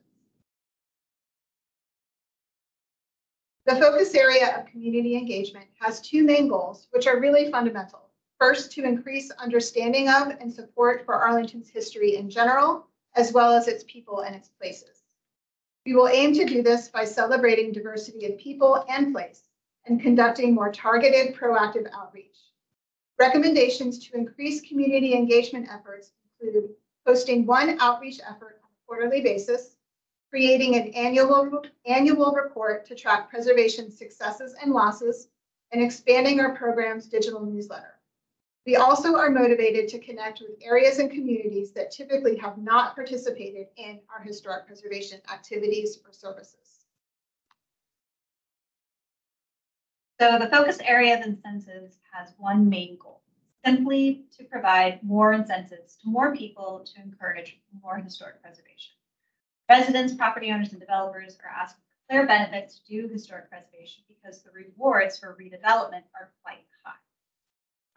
The focus area of community engagement has 2 main goals, which are really fundamental. First, to increase understanding of and support for Arlington's history in general, as well as its people and its places. We will aim to do this by celebrating diversity of people and place and conducting more targeted, proactive outreach. Recommendations to increase community engagement efforts include hosting 1 outreach effort on a quarterly basis, creating an annual report to track preservation successes and losses, and expanding our program's digital newsletter. We also are motivated to connect with areas and communities that typically have not participated in our historic preservation activities or services. So the focus area of incentives has 1 main goal, simply to provide more incentives to more people to encourage more historic preservation. Residents, property owners, and developers are asking for clear benefits to do historic preservation because the rewards for redevelopment are quite high.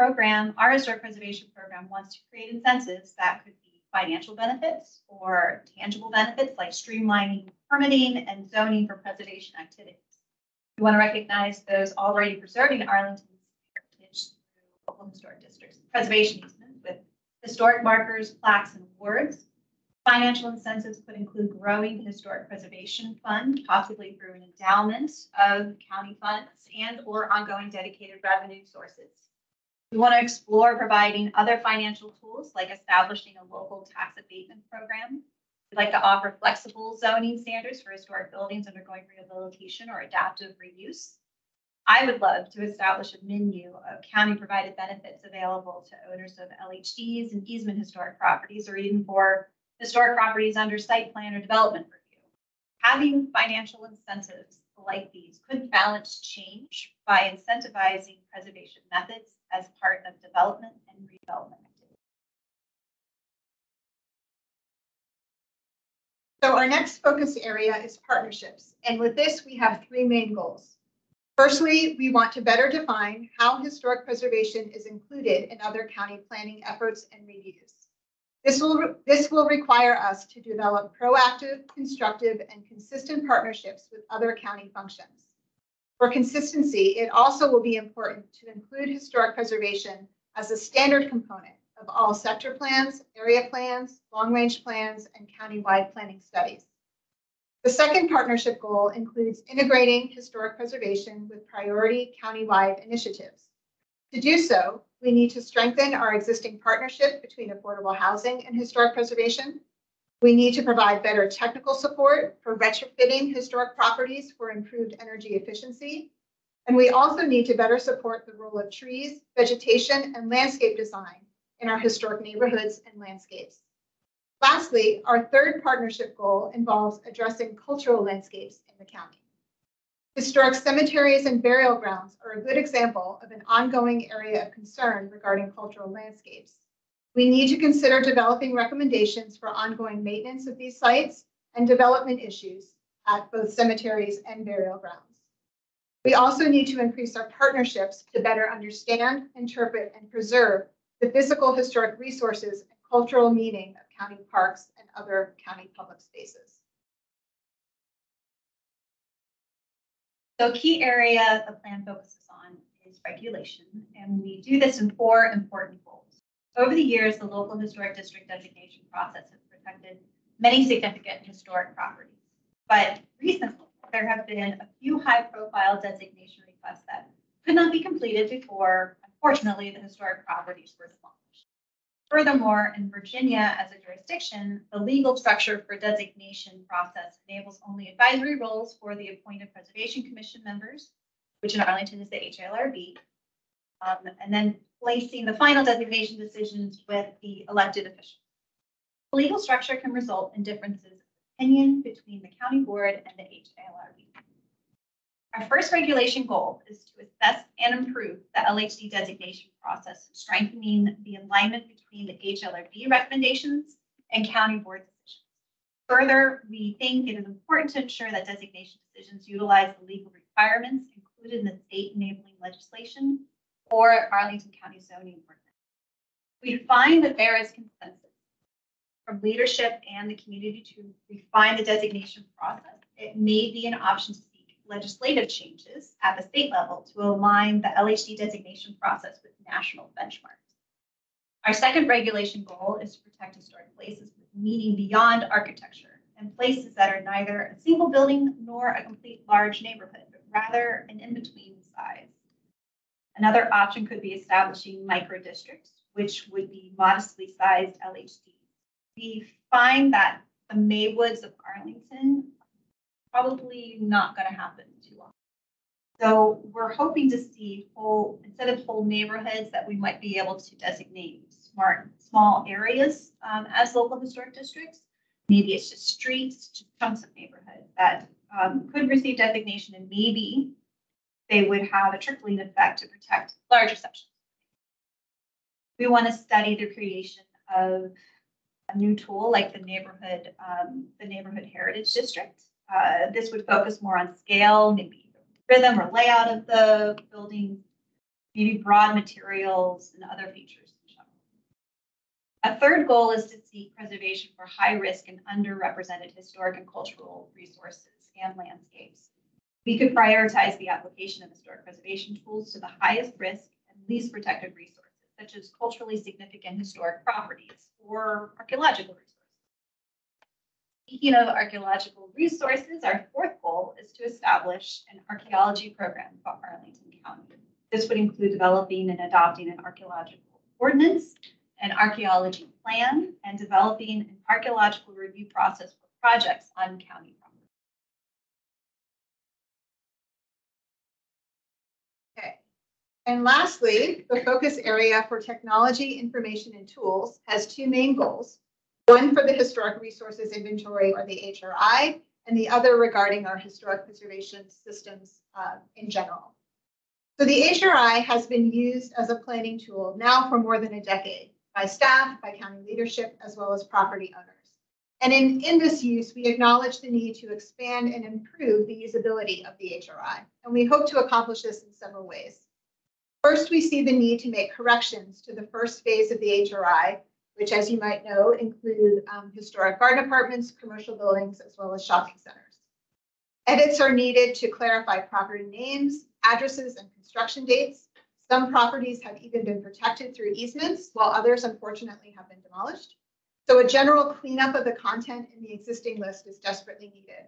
Our historic preservation program wants to create incentives that could be financial benefits or tangible benefits like streamlining permitting and zoning for preservation activities. We want to recognize those already preserving Arlington's heritage through local historic districts, preservation easements with historic markers, plaques, and awards. Financial incentives could include growing the historic preservation fund, possibly through an endowment of county funds and/or ongoing dedicated revenue sources. We want to explore providing other financial tools like establishing a local tax abatement program. We'd like to offer flexible zoning standards for historic buildings undergoing rehabilitation or adaptive reuse. I would love to establish a menu of county-provided benefits available to owners of LHDs and easement historic properties, or even for historic properties under site plan or development review. Having financial incentives like these could balance change by incentivizing preservation methods as part of development and redevelopment. So our next focus area is partnerships. And with this, we have three main goals. Firstly, we want to better define how historic preservation is included in other county planning efforts and reviews. This will require us to develop proactive, constructive, and consistent partnerships with other county functions. For consistency, it also will be important to include historic preservation as a standard component of all sector plans, area plans, long-range plans, and county-wide planning studies. The second partnership goal includes integrating historic preservation with priority county-wide initiatives. To do so, we need to strengthen our existing partnership between affordable housing and historic preservation. We need to provide better technical support for retrofitting historic properties for improved energy efficiency. And we also need to better support the role of trees, vegetation, and landscape design in our historic neighborhoods and landscapes. Lastly, our third partnership goal involves addressing cultural landscapes in the county. Historic cemeteries and burial grounds are a good example of an ongoing area of concern regarding cultural landscapes. We need to consider developing recommendations for ongoing maintenance of these sites and development issues at both cemeteries and burial grounds. We also need to increase our partnerships to better understand, interpret, and preserve the physical historic resources and cultural meaning of county parks and other county public spaces. So a key area the plan focuses on is regulation, and we do this in 4 important goals. Over the years, the local historic district designation process has protected many significant historic properties. But recently, there have been a few high-profile designation requests that could not be completed before, unfortunately, the historic properties were demolished. Furthermore, in Virginia, as a jurisdiction, the legal structure for designation process enables only advisory roles for the appointed Preservation Commission members, which in Arlington is the HLRB, and then placing the final designation decisions with the elected officials. The legal structure can result in differences of opinion between the county board and the HLRB. Our first regulation goal is to assess and improve the LHD designation process, strengthening the alignment between the HLRB recommendations and county board decisions. Further, we think it is important to ensure that designation decisions utilize the legal requirements included in the state enabling legislation or Arlington County zoning ordinance. We find that there is consensus from leadership and the community to refine the designation process. It may be an option to seek legislative changes at the state level to align the LHD designation process with national benchmarks. Our second regulation goal is to protect historic places with meaning beyond architecture and places that are neither a single building nor a complete large neighborhood, but rather an in-between size. Another option could be establishing micro districts, which would be modestly sized LHDs. We find that the Maywoods of Arlington probably not going to happen too often. So we're hoping to see instead of whole neighborhoods, that we might be able to designate small areas as local historic districts. Maybe it's just streets, just chunks of neighborhoods that could receive designation, and maybe they would have a trickling effect to protect larger sections. We want to study the creation of a new tool like the neighborhood heritage district. This would focus more on scale, maybe the rhythm or layout of the building, maybe broad materials and other features. A third goal is to seek preservation for high risk and underrepresented historic and cultural resources and landscapes. We could prioritize the application of historic preservation tools to the highest risk and least protected resources, such as culturally significant historic properties or archaeological resources. Speaking of archaeological resources, our fourth goal is to establish an archaeology program for Arlington County. This would include developing and adopting an archaeological ordinance, an archaeology plan, and developing an archaeological review process for projects on county property. Okay. And lastly, the focus area for technology, information, and tools has two main goals. One for the Historic Resources Inventory, or the HRI, and the other regarding our historic preservation systems in general. So the HRI has been used as a planning tool now for more than a decade by staff, by county leadership, as well as property owners. And in this use, we acknowledge the need to expand and improve the usability of the HRI. And we hope to accomplish this in several ways. First, we see the need to make corrections to the first phase of the HRI, which, as you might know, include historic garden apartments, commercial buildings, as well as shopping centers. Edits are needed to clarify property names, addresses, and construction dates. Some properties have even been protected through easements, while others, unfortunately, have been demolished. So a general cleanup of the content in the existing list is desperately needed.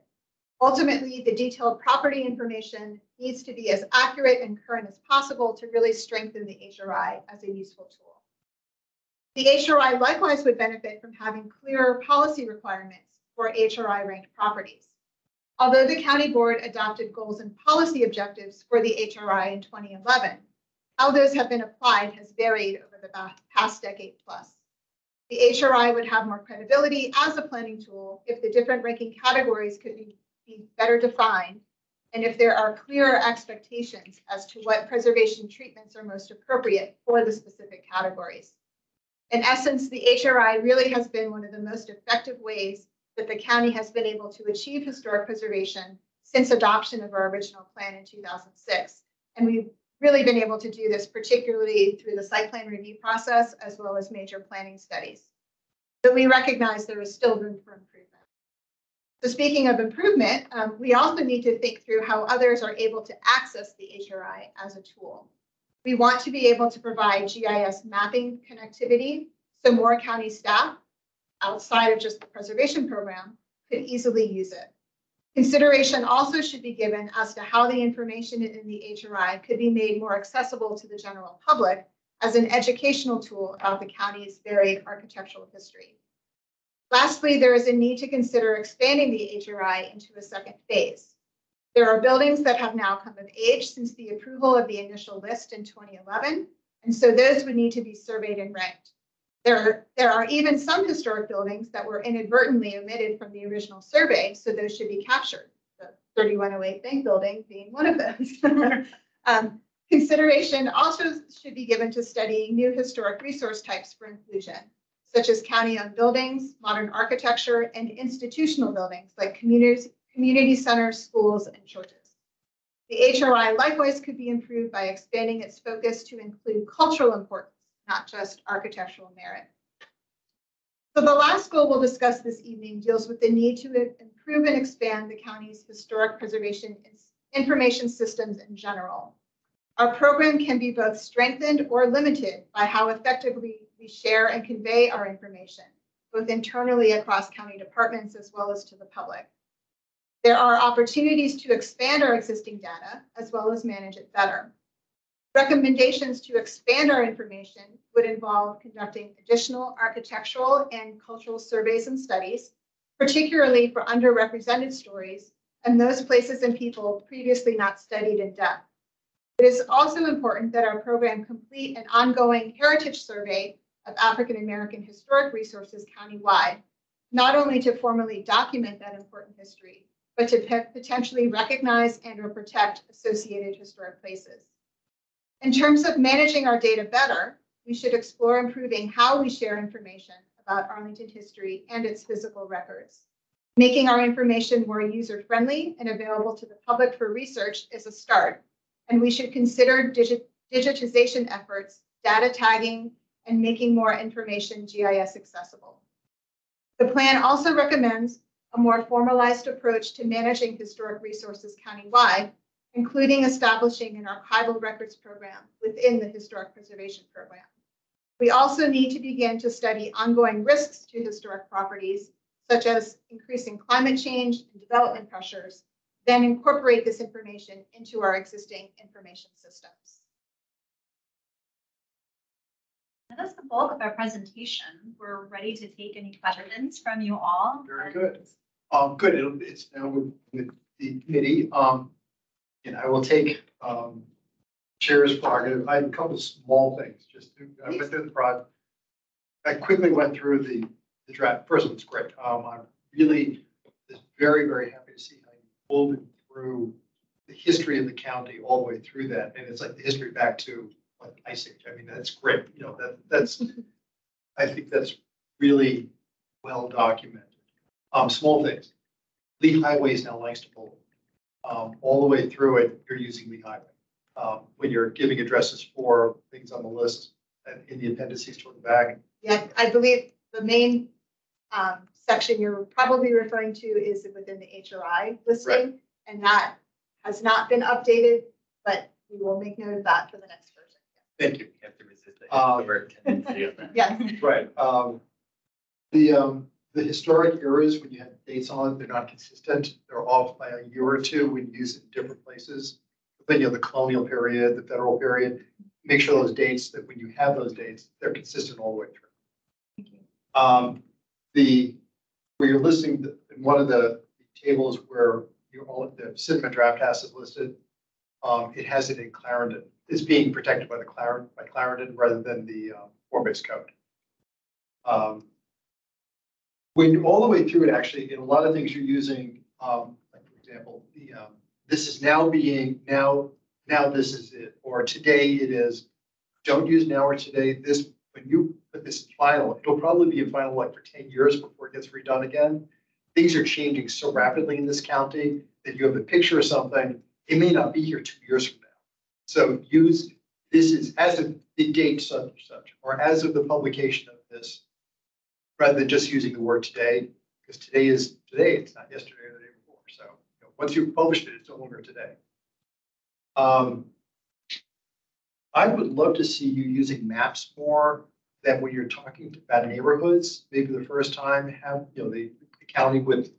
Ultimately, the detailed property information needs to be as accurate and current as possible to really strengthen the HRI as a useful tool. The HRI likewise would benefit from having clearer policy requirements for HRI ranked properties. Although the county board adopted goals and policy objectives for the HRI in 2011, how those have been applied has varied over the past decade plus. The HRI would have more credibility as a planning tool if the different ranking categories could be better defined, and if there are clearer expectations as to what preservation treatments are most appropriate for the specific categories. In essence, the HRI really has been one of the most effective ways that the county has been able to achieve historic preservation since adoption of our original plan in 2006. And we've really been able to do this particularly through the site plan review process as well as major planning studies. But we recognize there is still room for improvement. So speaking of improvement, we also need to think through how others are able to access the HRI as a tool. We want to be able to provide GIS mapping connectivity so more county staff outside of just the preservation program could easily use it. Consideration also should be given as to how the information in the HRI could be made more accessible to the general public as an educational tool about the county's varied architectural history. Lastly, there is a need to consider expanding the HRI into a second phase. There are buildings that have now come of age since the approval of the initial list in 2011, and so those would need to be surveyed and ranked. There are even some historic buildings that were inadvertently omitted from the original survey, so those should be captured, the 3108 Bank Building being one of those. Consideration also should be given to studying new historic resource types for inclusion, such as county-owned buildings, modern architecture, and institutional buildings like community centers, schools, and churches. The HRI likewise could be improved by expanding its focus to include cultural importance, not just architectural merit. So the last goal we'll discuss this evening deals with the need to improve and expand the county's historic preservation information systems in general. Our program can be both strengthened or limited by how effectively we share and convey our information, both internally across county departments as well as to the public. There are opportunities to expand our existing data as well as manage it better. Recommendations to expand our information would involve conducting additional architectural and cultural surveys and studies, particularly for underrepresented stories and those places and people previously not studied in depth. It is also important that our program complete an ongoing heritage survey of African American historic resources countywide, not only to formally document that important history, but to potentially recognize and or protect associated historic places. In terms of managing our data better, we should explore improving how we share information about Arlington history and its physical records. Making our information more user-friendly and available to the public for research is a start, and we should consider digitization efforts, data tagging, and making more information GIS accessible. The plan also recommends a more formalized approach to managing historic resources countywide, including establishing an archival records program within the historic preservation program. We also need to begin to study ongoing risks to historic properties, such as increasing climate change and development pressures, then incorporate this information into our existing information systems. That's the bulk of our presentation. We're ready to take any questions from you all. Very good. Good. It's now with the committee. And I will take chair's prerogative. I had a couple of small things. I went through the project. I quickly went through the draft. First of all, it's great. I'm really very, very happy to see how you pulled it through the history of the county all the way through that. And it's like the history back to like Ice Age. I mean, that's great. You know, that's I think that's really well documented. Small things. Lee Highway is now Langston. All the way through it, you're using Lee Highway. When you're giving addresses for things on the list and in the appendices toward the back. Yeah, I believe the main section you're probably referring to is within the HRI listing, Right. and that has not been updated, but we will make note of that for the next version. Thank you. You have to resist the tendency of that. Yes. Right. The historic eras, when you have dates on it, they're not consistent. They're off by a year or two when you use it in different places. Then you have the colonial period, the federal period. Make sure those dates, that when you have those dates, they're consistent all the way through. Where you're listing in one of the tables where the Cinema Draft House is listed, it has it in Clarendon. It's being protected by Clarendon rather than the form-based code. When all the way through it, actually, in a lot of things you're using, like for example, this is now being now this is it, or today it is. Don't use now or today. This, when you put this in final, it'll probably be in final like for 10 years before it gets redone again. Things are changing so rapidly in this county that you have a picture of something, it may not be here 2 years from now. So use, this is as of the date such and such, or as of the publication of this, rather than just using the word today, because today is today, it's not yesterday or the day before. So once you've published it, it's no longer today. I would love to see you using maps more than when you're talking about neighborhoods. Maybe the first time have the county with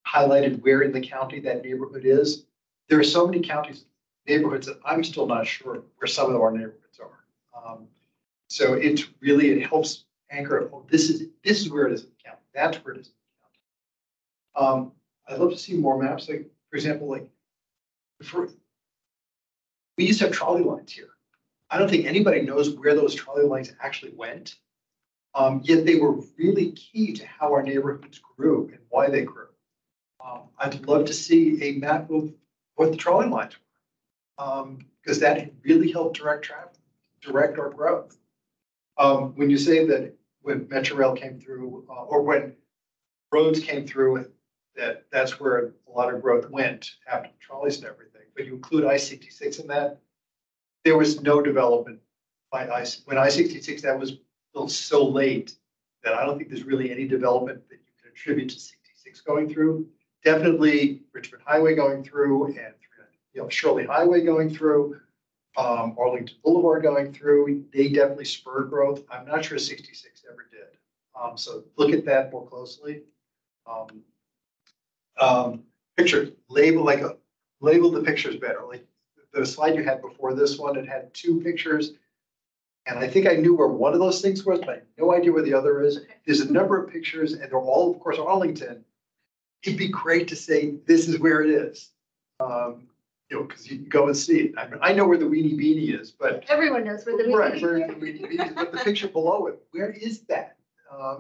highlighted where in the county that neighborhood is. There are so many neighborhoods that I'm still not sure where some of our neighborhoods are. So it helps anchor. Oh, this is where it is in the county. That's where it is in the county. I'd love to see more maps. Like for example, we used to have trolley lines here. I don't think anybody knows where those trolley lines actually went. Yet they were really key to how our neighborhoods grew and why they grew. I'd love to see a map of what the trolley lines were, because that really helped direct our growth. When you say that when Metro Rail came through, or when roads came through, that's where a lot of growth went after the trolleys and everything. But you include I-66 in that, there was no development by when I-66, that was built so late that I don't think there's really any development that you can attribute to 66 going through. Definitely Richmond Highway going through, and Shirley Highway going through, Arlington Boulevard going through. They definitely spurred growth. I'm not sure 66 ever did. So look at that more closely. Pictures, label the pictures better. Like the slide you had before this one, it had 2 pictures. And I think I knew where one of those things was, but I have no idea where the other is. There's a number of pictures and they're all, of course, Arlington. It'd be great to say, this is where it is. Because you can go and see it. I know where the Weenie Beanie is, but. Everyone knows where the Weenie Beanie is, but the picture below it, where is that?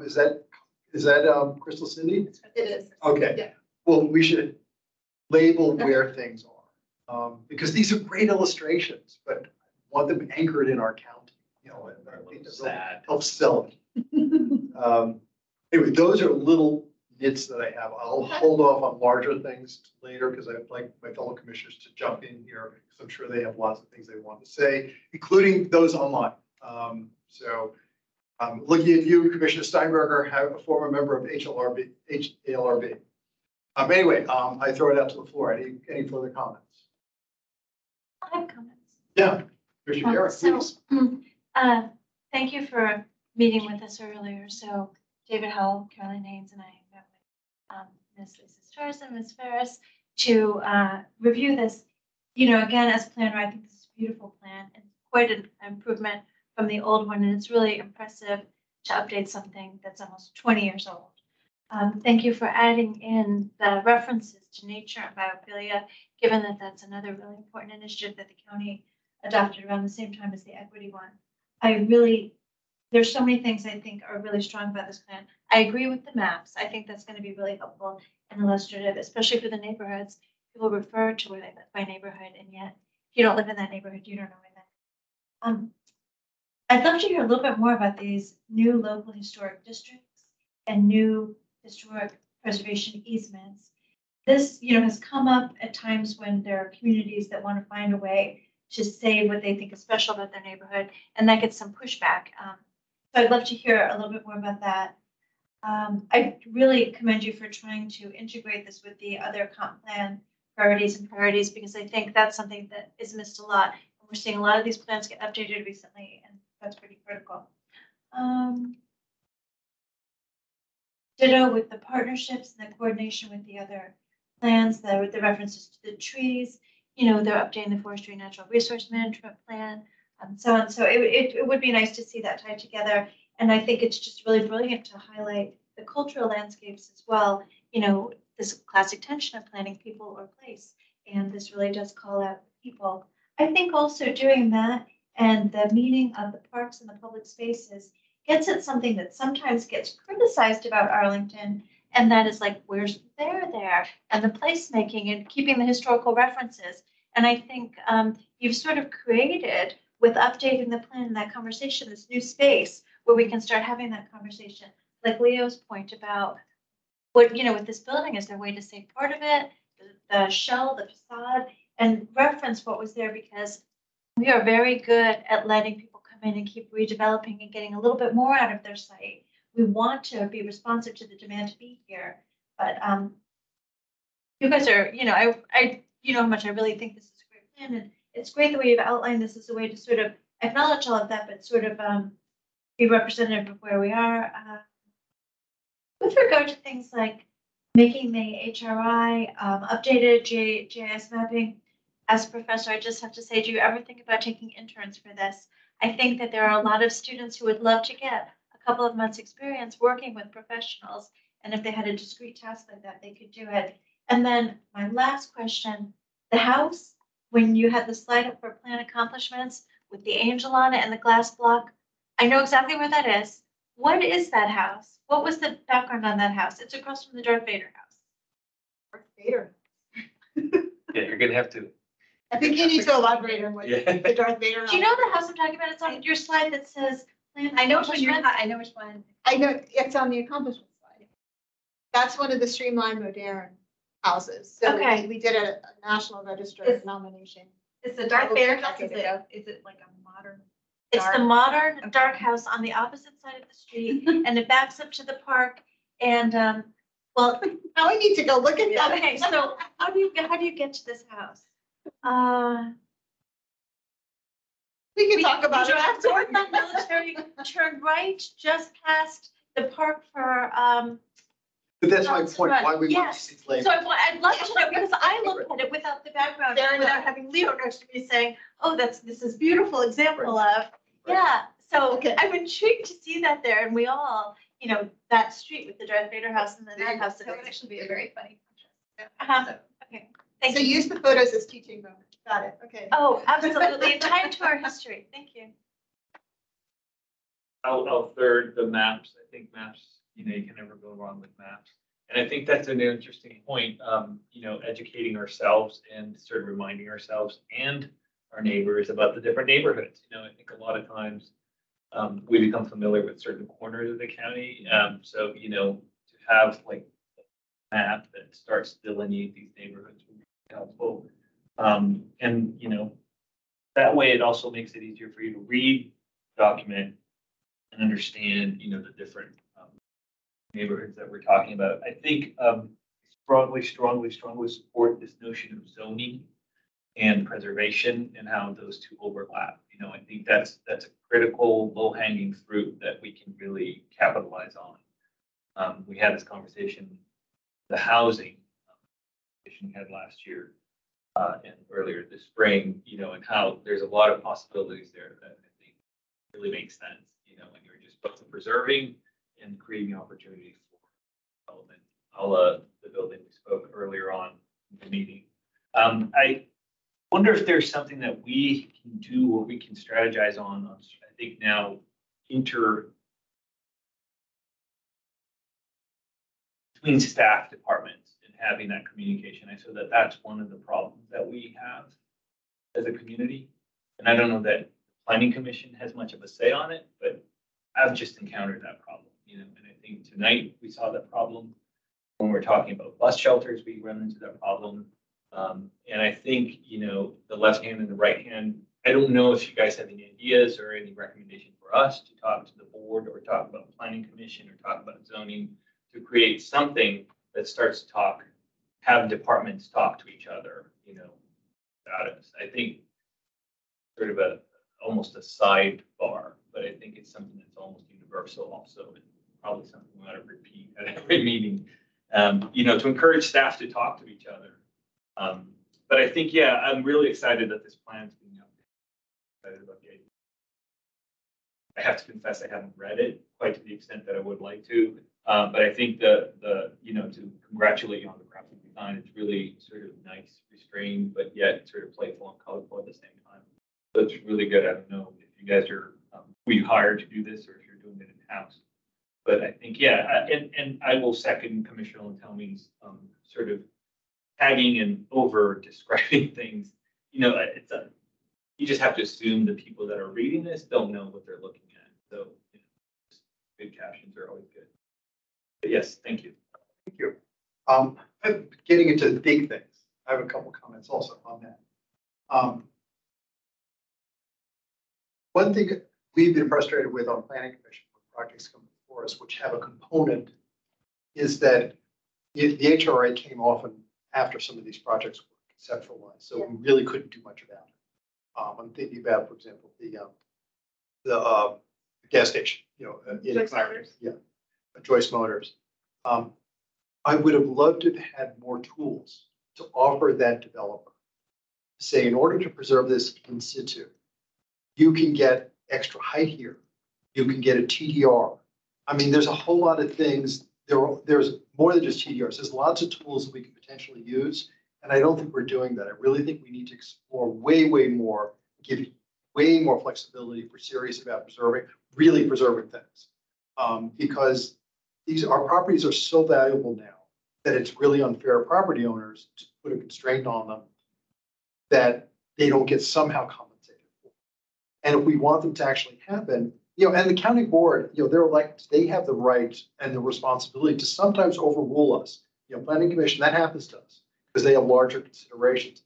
Is that Crystal City? It is. Okay. Yeah. Well, we should label where things are. Because these are great illustrations, but want them anchored in our county. That helps sell it. Anyway, those are little nits that I have. I'll hold off on larger things later because I'd like my fellow commissioners to jump in here because I'm sure they have lots of things they want to say, including those online. Looking at you, Commissioner Steinberger, a former member of ALRB. Anyway, I throw it out to the floor. Any further comments? I have comments. Yeah, Commissioner Garrett, please. Thank you for meeting with us earlier. So David Howell, Caroline Haynes, and I met with Ms. Lisa Stars and Ms. Ferris to review this. Again, as planner, I think this is a beautiful plan and quite an improvement from the old one. And it's really impressive to update something that's almost 20 years old. Thank you for adding in the references to nature and biophilia, given that that's another really important initiative that the county adopted around the same time as the equity one. There's so many things I think are really strong about this plan. I agree with the maps. I think that's going to be really helpful and illustrative, especially for the neighborhoods. People refer to it by neighborhood, and yet if you don't live in that neighborhood, you don't know where that is. I'd love to hear a little bit more about these new local historic districts and new historic preservation easements. This, you know, has come up at times when there are communities that want to find a way to say what they think is special about their neighborhood, and that gets some pushback. So I'd love to hear a little bit more about that. I really commend you for trying to integrate this with the other comp plan priorities, because I think that's something that is missed a lot. We're seeing a lot of these plans get updated recently, and that's pretty critical. Ditto with the partnerships and the coordination with the other plans, with the references to the trees. You know, they're updating the forestry natural resource management plan, and so on. So it would be nice to see that tied together. And I think it's just really brilliant to highlight the cultural landscapes as well. You know, this classic tension of planning people or place. And this really does call out people. I think also doing that and the meaning of the parks and the public spaces gets at something that sometimes gets criticized about Arlington. And that is like, where's there? And the placemaking and keeping the historical references. And I think you've sort of created, with updating the plan and that conversation, this new space where we can start having that conversation. Like Leo's point about what, you know, with this building, is there a way to save part of it, the shell, the facade, and reference what was there, because we are very good at letting people come in and keep redeveloping and getting a little bit more out of their site. We want to be responsive to the demand to be here, but you guys are, you know, I you know how much I really think this is a great plan, and it's great the way you've outlined this as a way to sort of acknowledge all of that, but sort of be representative of where we are. With regard to things like making the HRI updated GIS mapping, as a professor, I just have to say, do you ever think about taking interns for this? I think that there are a lot of students who would love to get a couple of months experience working with professionals. And if they had a discrete task like that, they could do it. And then my last question, the house, when you had the slide up for plan accomplishments with the angel on it and the glass block, I know exactly where that is. What is that house? What was the background on that house? It's across from the Darth Vader house. Darth Vader. Yeah, you're gonna have to. I think you need to elaborate on what Yeah. the Darth Vader. Do you know the house I'm talking about? It's on your slide that says plan. I know which one accomplishments. I know which one. I know it's on the accomplishment slide. That's one of the streamlined modern houses. So Okay. we did a national register It's- nomination. It's the Darth Vader house. Decade Is ago. it like a modern? It's the dark- modern Okay. dark house on the opposite side of the street, and it backs up to the park. And well, Now I need to go look at that. okay, so how do you get to this house? We can talk about it North after. on Military, turn right just past the park for But that's my point, why we want Yes. these labels. So I'd love to know, because I looked at it without the background, Fair enough. without having Leo next to me saying, oh, this is beautiful example of, yeah. So Okay. I'm intrigued to see that there, and we all, you know, that street with the Darth Vader house and then that house. That would actually be a very funny contrast. Uh-huh. Okay, thank So you. use the photos as teaching moments. Got it. Okay. Oh, absolutely, and tie it to our history, thank you. I'll third the maps. I think maps, you know, you can never go wrong with maps. And I think that's an interesting point, you know, educating ourselves and sort of reminding ourselves and our neighbors about the different neighborhoods. You know, I think a lot of times we become familiar with certain corners of the county. So, you know, to have like a map that starts to delineate these neighborhoods would be helpful. And, you know, that way it also makes it easier for you to read, document, and understand, you know, the different neighborhoods that we're talking about. I think strongly support this notion of zoning and preservation and how those two overlap. You know, I think that's a critical low-hanging fruit that we can really capitalize on. We had this conversation, the housing we had last year and earlier this spring, you know, and how there's a lot of possibilities there that I think really makes sense, you know, when you're just both preserving and creating opportunities for development. The building we spoke earlier on in the meeting. I wonder if there's something that we can do or we can strategize on, I think now between staff departments and having that communication. I feel that that's one of the problems that we have as a community. And I don't know that the planning commission has much of a say on it, but I've just encountered that problem, you know, and I think tonight we saw that problem. When we're talking about bus shelters, we run into that problem. And I think, the left hand and the right hand, I don't know if you guys have any ideas or any recommendation for us to talk to the board or talk about planning commission or talk about zoning to create something that starts to have departments talk to each other, about it. I think sort of almost a sidebar, but I think it's something that's almost universal also, and probably something we ought to repeat at every meeting, to encourage staff to talk to each other. But I think, yeah, I'm really excited that this plan's being updated. Excited about the idea. I have to confess, I haven't read it quite to the extent that I would like to. But I think to congratulate you on the graphic design, it's really sort of nice, restrained, but yet sort of playful and colorful at the same time. So it's really good. I don't know if you guys are, who you hired to do this or if you're doing it in-house. But I think, yeah, and I will second Commissioner Lantelmi's sort of tagging and over describing things. You just have to assume the people that are reading this don't know what they're looking at. So good captions are always good. But yes, thank you. Thank you. Getting into the big things, I have a couple comments also on that. One thing we've been frustrated with on planning commission when projects come before us, which have a component, is that the HRA came often after some of these projects were conceptualized, so we really couldn't do much about it. I'm thinking about, for example, the gas station, in Joyce Clarendon. Motors. Yeah, Joyce Motors. I would have loved to have had more tools to offer that developer. Say, in order to preserve this in situ, you can get extra height here. You can get a TDR. I mean, there's a whole lot of things. There's more than just TDRs. There's lots of tools that we can potentially use. And I don't think we're doing that. I really think we need to explore way, way more, give way more flexibility if we're serious about really preserving things. Because our properties are so valuable now that it's really unfair to property owners to put a constraint on them that they don't get somehow compensated for. And if we want them to actually happen, and the county board, they have the right and the responsibility to sometimes overrule us. Planning commission, that happens to us because they have larger considerations.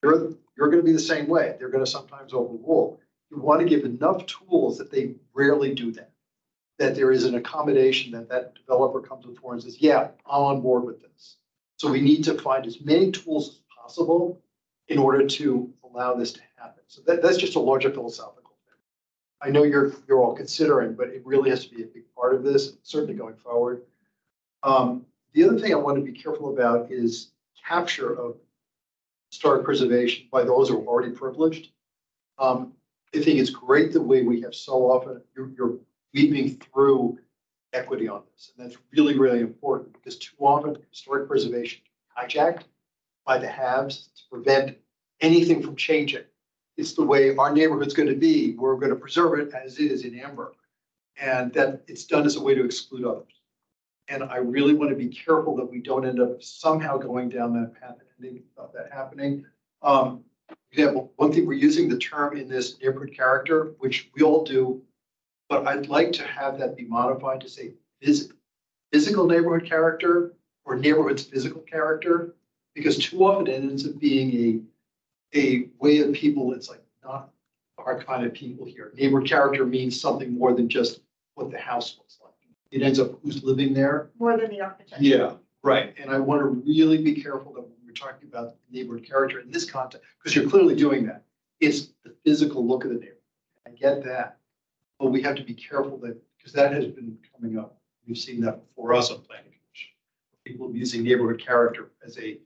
You're going to be the same way. They're going to sometimes overrule. You want to give enough tools that they rarely do that there is an accommodation that developer comes before and says, yeah, I'm on board with this. So we need to find as many tools as possible in order to allow this to happen. So that's just a larger philosophical thing. I know you're all considering, but it really has to be a big part of this, certainly going forward. The other thing I want to be careful about is capture of historic preservation by those who are already privileged. I think it's great the way we have so often, you're weaving through equity on this. And that's really, really important because too often historic preservation is hijacked by the haves to prevent anything from changing. It's the way our neighborhood's going to be. We're going to preserve it as it is in amber. And that it's done as a way to exclude others. And I really want to be careful that we don't end up somehow going down that path and ending up that happening. For example, one thing we're using the term in this neighborhood character, which we all do, but I'd like to have that be modified to say physical neighborhood character or neighborhood's physical character, because too often it ends up being a way of people. It's like not our kind of people here. Neighborhood character means something more than just what the house looks like. It ends up who's living there. More than the architecture. Yeah, right. And I want to really be careful that when we're talking about neighborhood character in this context, because you're clearly doing that, it's the physical look of the neighborhood. I get that. But we have to be careful that, because that has been coming up. We've seen that before us on planning commission. People using neighborhood character as anyway,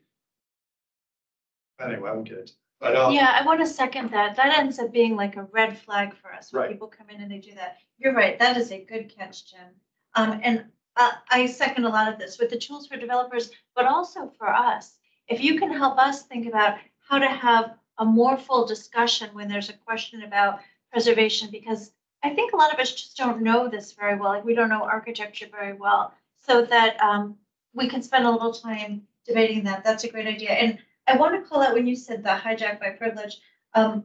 I won't get into it. But, Yeah, I want to second that. That ends up being like a red flag for us when Right. people come in and they do that. You're right. That is a good catch, Jim. And I second a lot of this with the tools for developers, but also for us. If you can help us think about how to have a more full discussion when there's a question about preservation, because I think a lot of us just don't know this very well. Like we don't know architecture very well, so that we can spend a little time debating that. That's a great idea. And I want to call out when you said the hijack by privilege. I'm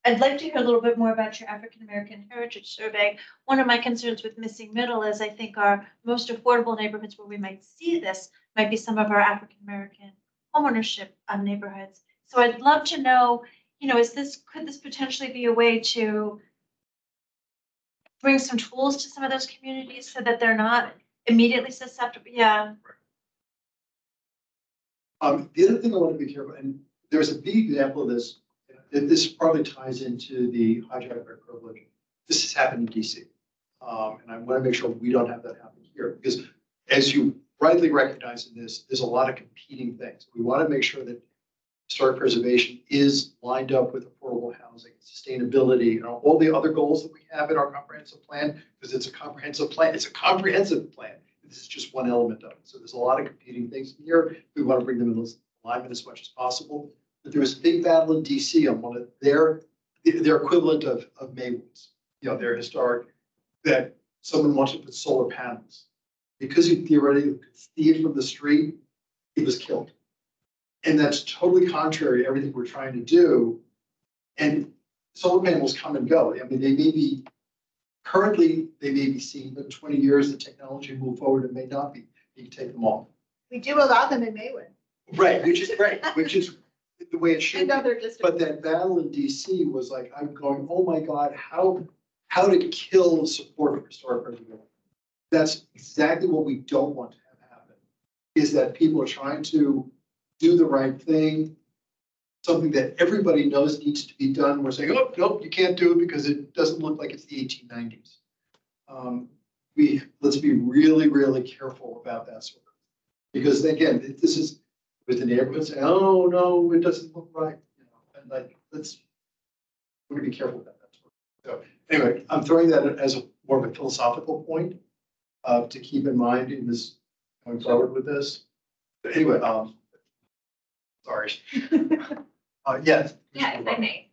I'd like to hear a little bit more about your African American Heritage Survey. One of my concerns with missing middle is I think our most affordable neighborhoods where we might see this might be some of our African American homeownership neighborhoods. So I'd love to know, could this potentially be a way to bring some tools to some of those communities so that they're not immediately susceptible? Yeah. The other thing I want to be careful, and there's a big example of this. This probably ties into the hijack by privilege. This has happened in DC. And I want to make sure we don't have that happen here, because as you rightly recognize in this, there's a lot of competing things. We want to make sure that historic preservation is lined up with affordable housing, sustainability, and all the other goals that we have in our comprehensive plan, because it's a comprehensive plan. It's a comprehensive plan. This is just one element of it. So there's a lot of competing things here. We want to bring them in alignment as much as possible. But there was a big battle in DC on one of their equivalent of Maywoods, their historic, that someone wanted to put solar panels. Because you theoretically could see it from the street, it was killed. And that's totally contrary to everything we're trying to do. And solar panels come and go. I mean, currently they may be seen, but in 20 years, the technology will move forward and may not be. You can take them off. We do allow them in Maywood. Right, which is the way it should And be. other districts. But that battle in DC was like, I'm going, oh my God, how to kill support for historic preservation. That's exactly what we don't want to have happen, is that people are trying to do the right thing, something that everybody knows needs to be done. We're saying, oh, nope, you can't do it because it doesn't look like it's the 1890s. Let's be really, really careful about that sort of thing. Because again, this is with the neighborhood saying, oh no, it doesn't look right. And like, we're gonna be careful about that sort of thing. So anyway, I'm throwing that as more of a philosophical point to keep in mind in this going forward with this. But anyway, sorry. Yes. Yeah, if I may.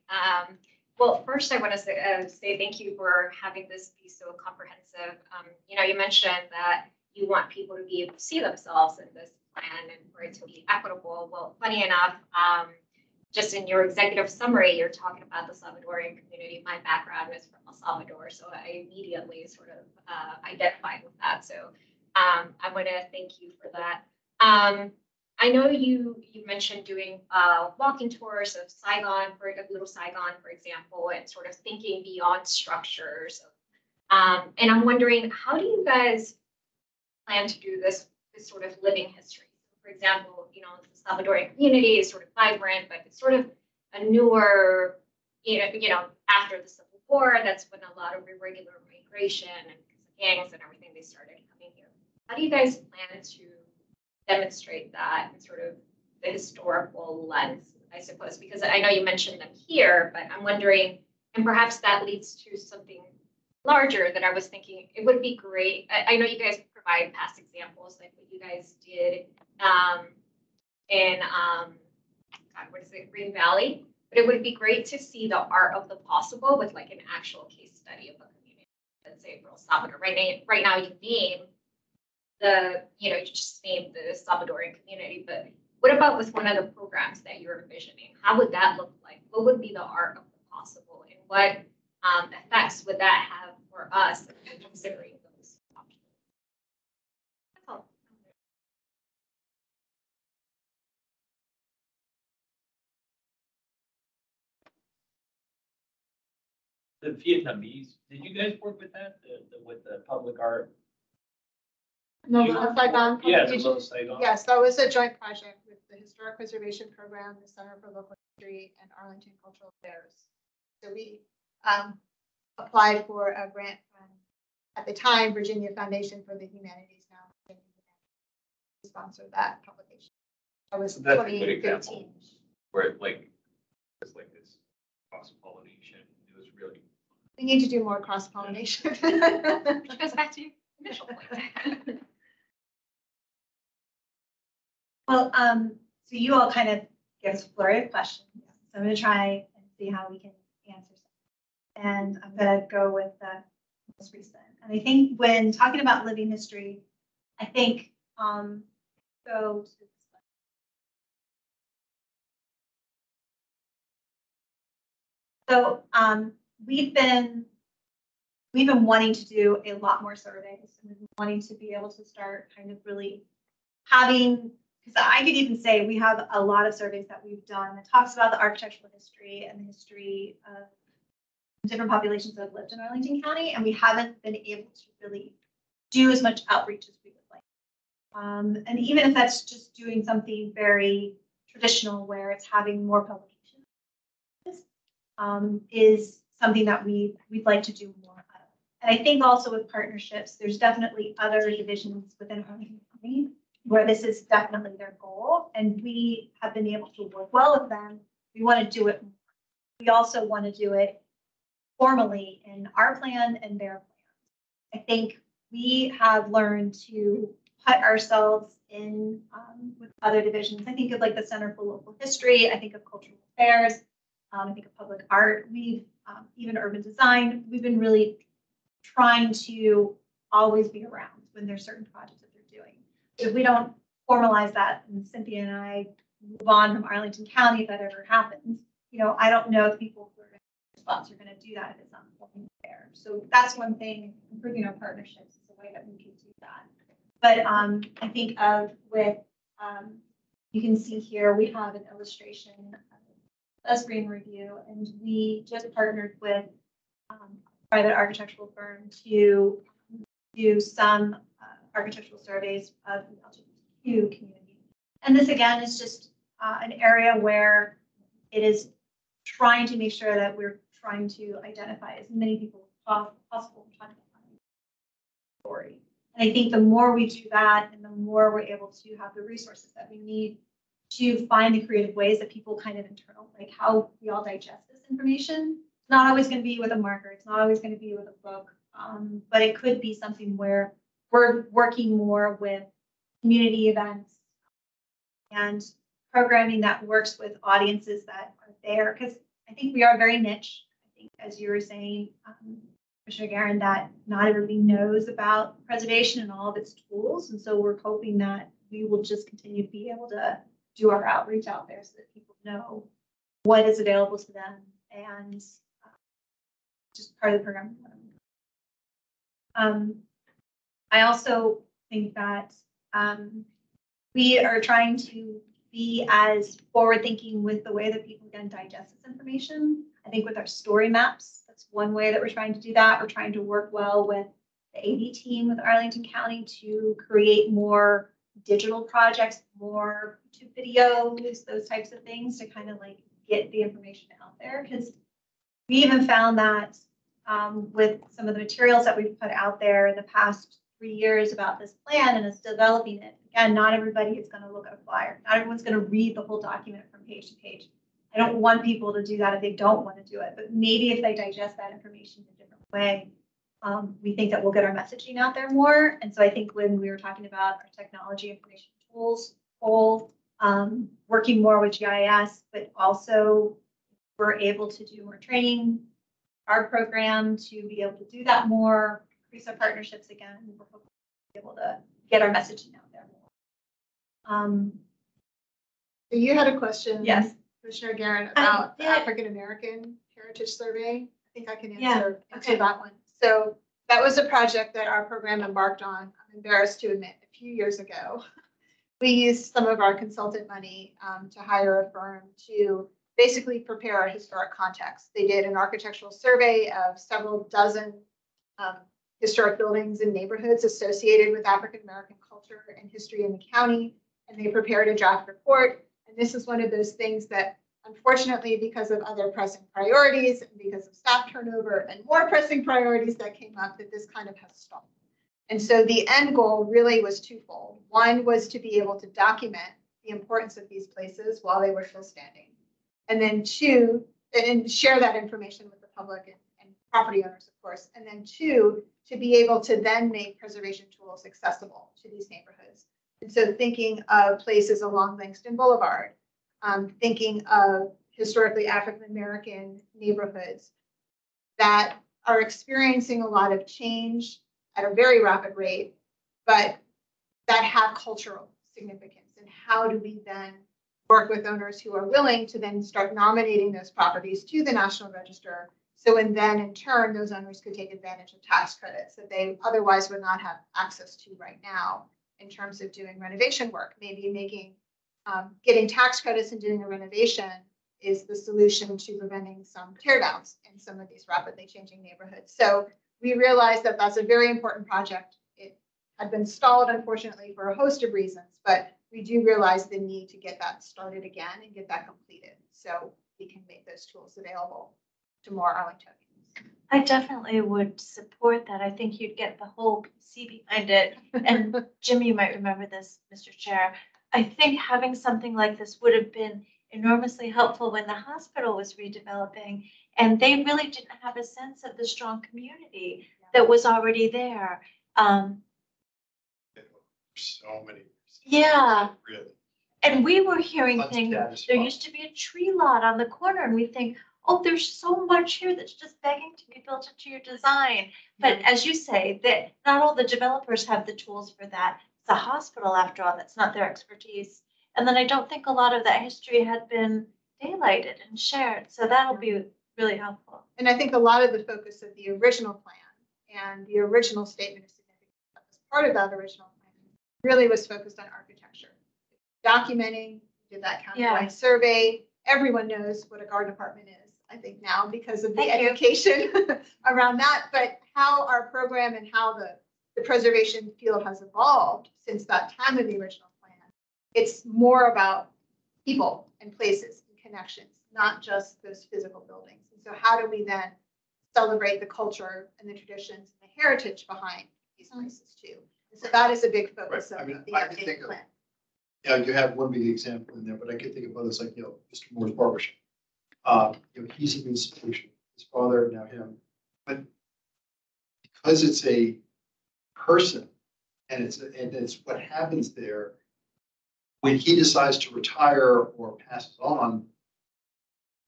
Well, first I want to say thank you for having this be so comprehensive. You mentioned that you want people to be able to see themselves in this plan and for it to be equitable. Well, funny enough, just in your executive summary, you're talking about the Salvadorian community. My background is from El Salvador, so I immediately sort of identified with that. So I want to thank you for that. I know you mentioned doing walking tours of Saigon, Little Saigon, for example, and sort of thinking beyond structures. And I'm wondering, how do you guys plan to do this sort of living history? For example, the Salvadorian community is sort of vibrant, but it's sort of a newer, after the Civil War, that's when a lot of irregular migration and gangs and everything, they started coming here. How do you guys plan to demonstrate that in sort of the historical lens, I suppose? Because I know you mentioned them here, but I'm wondering, and perhaps that leads to something larger that I was thinking, it would be great. I know you guys provide past examples like what you guys did in Green Valley, but it would be great to see the art of the possible with like an actual case study of a community. Let's say El Salvador. Right now you name you just named the Salvadorian community, but what about with one of the programs that you're envisioning? How would that look like? What would be the art of the possible, and what effects would that have for us in considering those options? That's all. The Vietnamese, did you guys work with that, with the public art? No, the Saigon. Yeah, the Little Saigon. Yes, that was a joint project with the Historic Preservation Program, the Center for Local History, and Arlington Cultural Affairs. So we applied for a grant from, at the time, Virginia Foundation for the Humanities, now sponsored that publication. That was 2015. Where it's like this cross-pollination. It was really. We need to do more cross-pollination. Which goes back to your initial point. Well, so you all kind of give us a flurry of questions. So I'm going to try and see how we can answer some. And I'm going to go with the most recent. And I think when talking about living history, I think go to So we've been wanting to do a lot more surveys, and we've been wanting to be able to start kind of really having, because I could even say we have a lot of surveys that we've done that talks about the architectural history and the history of different populations that have lived in Arlington County, and we haven't been able to really do as much outreach as we would like. And even if that's just doing something very traditional where it's having more publications, is something that we'd like to do more of. And I think also with partnerships, there's definitely other divisions within Arlington County where this is definitely their goal, and we have been able to work well with them. We want to do it more. We also want to do it formally in our plan and their plan. I think we have learned to put ourselves in with other divisions. I think of like the Center for Local History. I think of Cultural Affairs. I think of Public Art. We've even Urban Design. We've been really trying to always be around when there's certain projects that they're doing. If we don't formalize that, and Cynthia and I move on from Arlington County, if that ever happens, you know, I don't know if people who are going to sponsor are going to do that if it's not formally there. So that's one thing. Improving our partnerships is a way that we can do that. But I think of with you can see here we have an illustration of us Green Review, and we just partnered with a private architectural firm to do some architectural surveys of the LGBTQ community. And this again is just an area where it is trying to make sure that we're trying to identify as many people as possible trying to find the story. And I think the more we do that, and the more we're able to have the resources that we need to find the creative ways that people kind of internal, like how we all digest this information. It's not always going to be with a marker. It's not always going to be with a book, but it could be something where we're working more with community events and programming that works with audiences that are there. Because I think we are very niche. I think, as you were saying, Commissioner Guerin, that not everybody knows about preservation and all of its tools. And so we're hoping that we will just continue to be able to do our outreach out there so that people know what is available to them, and just part of the program. I also think that we are trying to be as forward-thinking with the way that people can digest this information. I think with our story maps, that's one way that we're trying to do that. We're trying to work well with the AV team with Arlington County to create more digital projects, more YouTube videos, those types of things to kind of like get the information out there. Because we even found that with some of the materials that we've put out there in the past 3 years about this plan and it's developing it, again, not everybody is going to look at a flyer. Not everyone's going to read the whole document from page to page. I don't want people to do that if they don't want to do it, but maybe if they digest that information in a different way, we think that we'll get our messaging out there more. And so I think when we were talking about our technology information tools, working more with GIS, but also we're able to do more training, our program to be able to do that more, increase our partnerships again. We're hoping to be able to get our messaging out there more. So you had a question, Yes, Commissioner Guerin, about the African American Heritage Survey. I think I can answer that one. So that was a project that our program embarked on, I'm embarrassed to admit, a few years ago. We used some of our consultant money to hire a firm to basically prepare our historic context. They did an architectural survey of several dozen historic buildings and neighborhoods associated with African American culture and history in the county, and they prepared a draft report. And this is one of those things that, unfortunately, because of other pressing priorities and because of staff turnover and more pressing priorities that came up, that this kind of has stalled. And so the end goal really was twofold. One was to be able to document the importance of these places while they were still standing. And then two, and share that information with the public and property owners, of course. And then two, to be able to then make preservation tools accessible to these neighborhoods. And so thinking of places along Langston Boulevard, thinking of historically African-American neighborhoods that are experiencing a lot of change at a very rapid rate, but that have cultural significance. And how do we then work with owners who are willing to then start nominating those properties to the National Register. So, and then in turn, those owners could take advantage of tax credits that they otherwise would not have access to right now in terms of doing renovation work. Maybe making, getting tax credits and doing a renovation is the solution to preventing some tear downs in some of these rapidly changing neighborhoods. So we realized that that's a very important project. It had been stalled, unfortunately, for a host of reasons, but we do realize the need to get that started again and get that completed so we can make those tools available to more Arlingtonians. I definitely would support that. I think you'd get the whole PC behind it. And Jimmy, you might remember this, Mr. Chair. I think having something like this would have been enormously helpful when the hospital was redeveloping, and they really didn't have a sense of the strong community that was already there. So many. Yeah. Really. And we were hearing things, Unsatisfied. there used to be a tree lot on the corner, and we think, oh, there's so much here that's just begging to be built into your design. But as you say, that not all the developers have the tools for that. It's a hospital, after all, that's not their expertise. And then I don't think a lot of that history had been daylighted and shared. So that'll be really helpful. And I think a lot of the focus of the original plan and the original statement of significance that was part of that original plan really was focused on architecture. Documenting, did that countywide survey. Everyone knows what a garden apartment is, I think now, because of the education around that. But how our program and how the preservation field has evolved since that time of the original plan, it's more about people and places and connections, not just those physical buildings. And so how do we then celebrate the culture and the traditions and the heritage behind these places too? And so that is a big focus of the updated plan. Yeah, you have one big example in there, but I could think of others like, Mr. Moore's barbershop. He's an institution, his father, now him. But because it's a person and it's what happens there, when he decides to retire or passes on,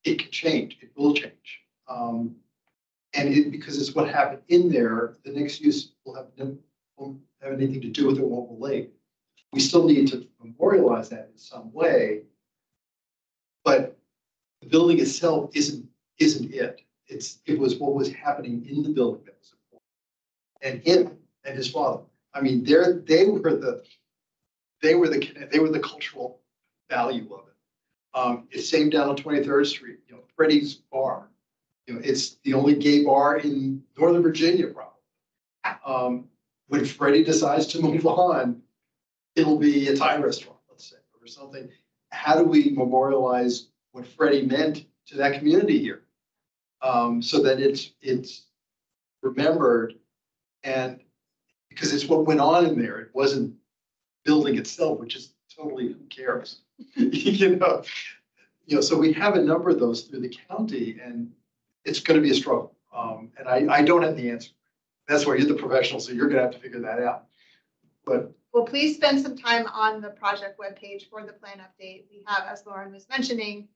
it can change, it will change. Because it's what happened in there, the next use won't have anything to do with it, won't relate. We still need to memorialize that in some way, but the building itself isn't it. It was what was happening in the building that was important, and him and his father. I mean, they were the cultural value of it. It's same down on 23rd Street. Freddie's Bar. It's the only gay bar in Northern Virginia, probably. When Freddie decides to move on, it'll be a Thai restaurant, let's say, or something. How do we memorialize what Freddie meant to that community here, so that it's remembered, and because it's what went on in there. It wasn't building itself, which is totally, who cares, So we have a number of those through the county, and it's going to be a struggle. And I don't have the answer. That's why you're the professional, so you're going to have to figure that out. But well, please spend some time on the project webpage for the plan update. We have, as Lauren was mentioning,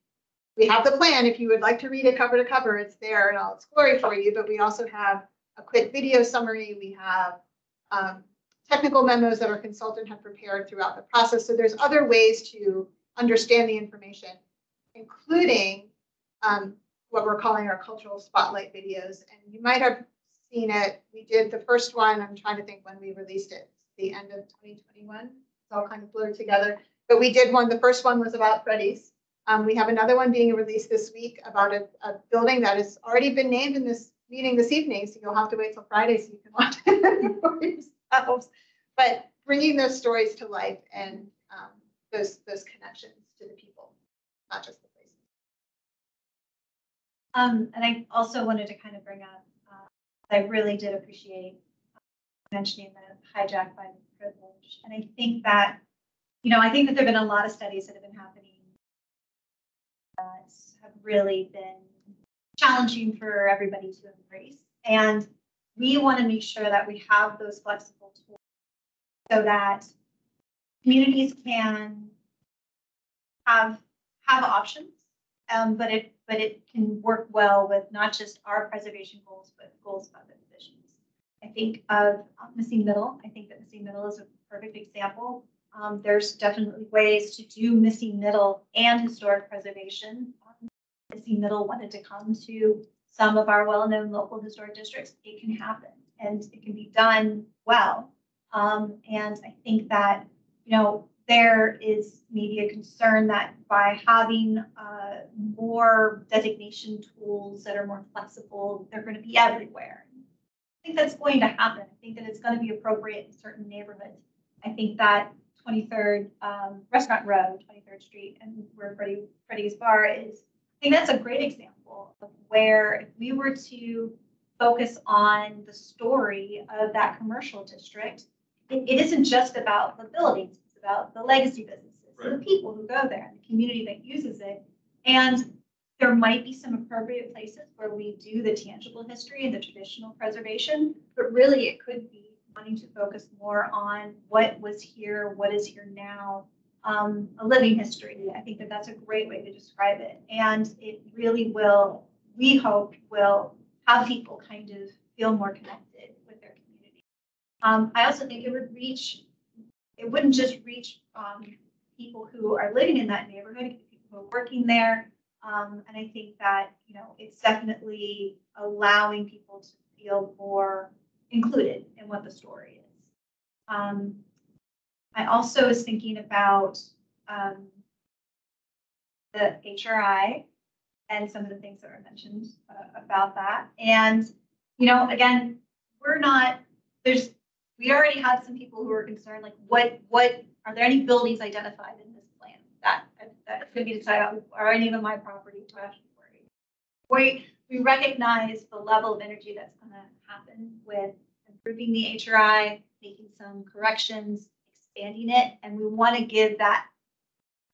we have the plan. If you would like to read it cover to cover, it's there in all its glory for you. But we also have a quick video summary. We have technical memos that our consultant had prepared throughout the process. So there's other ways to understand the information, including what we're calling our cultural spotlight videos. And you might have seen it. We did the first one. I'm trying to think when we released it. The end of 2021. It's all kind of blurred together. But we did one. The first one was about Freddie's. We have another one being released this week about a building that has already been named in this meeting this evening. So you'll have to wait till Friday so you can watch it for yourselves. But bringing those stories to life and those connections to the people, not just the places. And I also wanted to kind of bring up, I really did appreciate mentioning the hijack by privilege. And I think that, I think that there have been a lot of studies that have been happening that have really been challenging for everybody to embrace. And we want to make sure that we have those flexible tools so that communities can have options, but it can work well with not just our preservation goals, but goals of other divisions. I think of Missing Middle. I think that Missing Middle is a perfect example. There's definitely ways to do missing middle and historic preservation. Missing middle wanted to come to some of our well-known local historic districts. It can happen and it can be done well. And I think that, you know, there is maybe a concern that by having more designation tools that are more flexible, they're going to be everywhere. I think that's going to happen. I think that it's going to be appropriate in certain neighborhoods. I think that 23rd Restaurant Row, 23rd Street, and where Freddie's Bar is, I think that's a great example of where if we were to focus on the story of that commercial district, it isn't just about the buildings, it's about the legacy businesses, right, and the people who go there, and the community that uses it. And there might be some appropriate places where we do the tangible history and the traditional preservation, but really it could be wanting to focus more on what was here, what is here now, a living history. I think that that's a great way to describe it. And it really will, we hope, will have people kind of feel more connected with their community. I also think it would reach, it wouldn't just reach people who are living in that neighborhood, people who are working there. And I think that, you know, it's definitely allowing people to feel more included in what the story is. I also was thinking about the HRI and some of the things that were mentioned about that. And, you know, again, we're not, we already had some people who were concerned, like what are there any buildings identified in this plan that could be decided, are any of them my property to have to worry? We recognize the level of energy that's going to happen with improving the HRI, making some corrections, expanding it, and we want to give that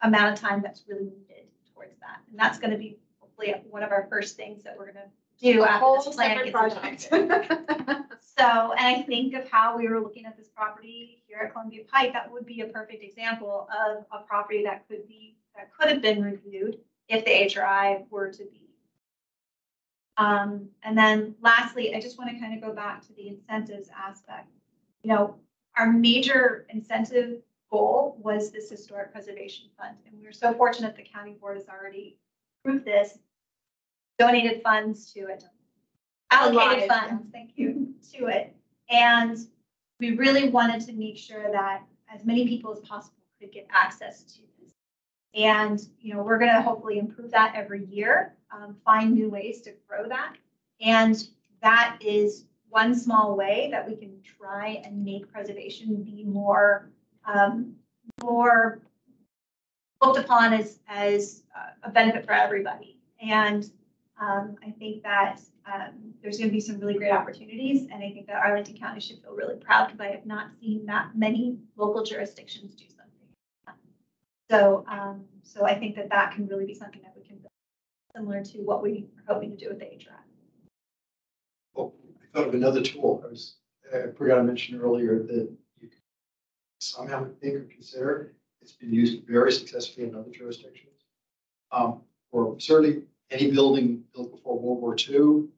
amount of time that's really needed towards that. And that's going to be hopefully one of our first things that we're going to do after this plan gets adopted. So, and I think of how we were looking at this property here at Columbia Pike, that would be a perfect example of a property that could have been reviewed if the HRI were to be. And then lastly, I just want to kind of go back to the incentives aspect. You know, our major incentive goal was this historic preservation fund. And we were so fortunate the county board has already approved this, donated funds to it, allocated funds, thank you, to it. And we really wanted to make sure that as many people as possible could get access to this. And, you know, we're going to hopefully improve that every year, find new ways to grow that. And that is one small way that we can try and make preservation be more looked upon as a benefit for everybody. And I think that there's going to be some really great opportunities, and I think that Arlington County should feel really proud because I have not seen that many local jurisdictions do something. So, so I think that that can really be something that we can build, similar to what we are hoping to do with the HRI. Well, I thought of another tool. I forgot to mention earlier that you can somehow think or consider. It's been used very successfully in other jurisdictions. Or certainly any building built before World War II,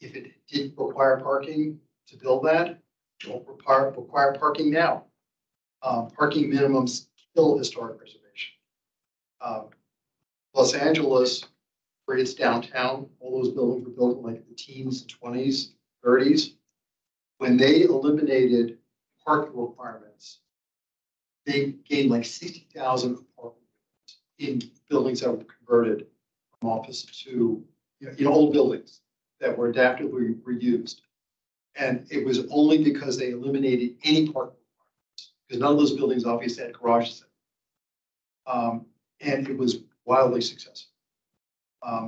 if it did require parking to build that, don't require parking now. Parking minimums kill historic preservation. Los Angeles, where it's downtown, all those buildings were built in like the teens, 20s, 30s. When they eliminated parking requirements, they gained like 60,000 parking in buildings that were converted from office to, old buildings that were adaptively reused. And it was only because they eliminated any parking requirements, because none of those buildings obviously had garages in them. And it was wildly successful.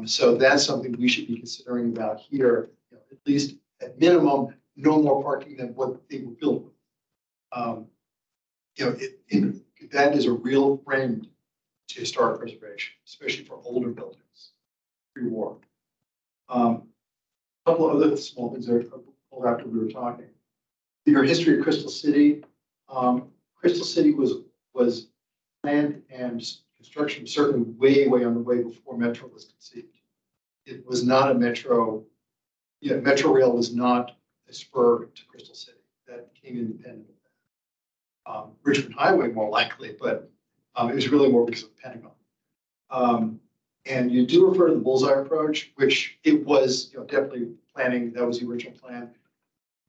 So that's something we should be considering about here, at least at minimum, no more parking than what they were built with. That is a real friend to historic preservation, especially for older buildings pre-war. A couple of other small things that I pulled after we were talking. Your history of Crystal City. Crystal City was planned and construction certainly way on the way before Metro was conceived. It was not a Metro. Metro Rail was not a spur to Crystal City. That came independent of Richmond Highway more likely, but it was really more because of the Pentagon. And you do refer to the bullseye approach, which it was, definitely planning. That was the original plan.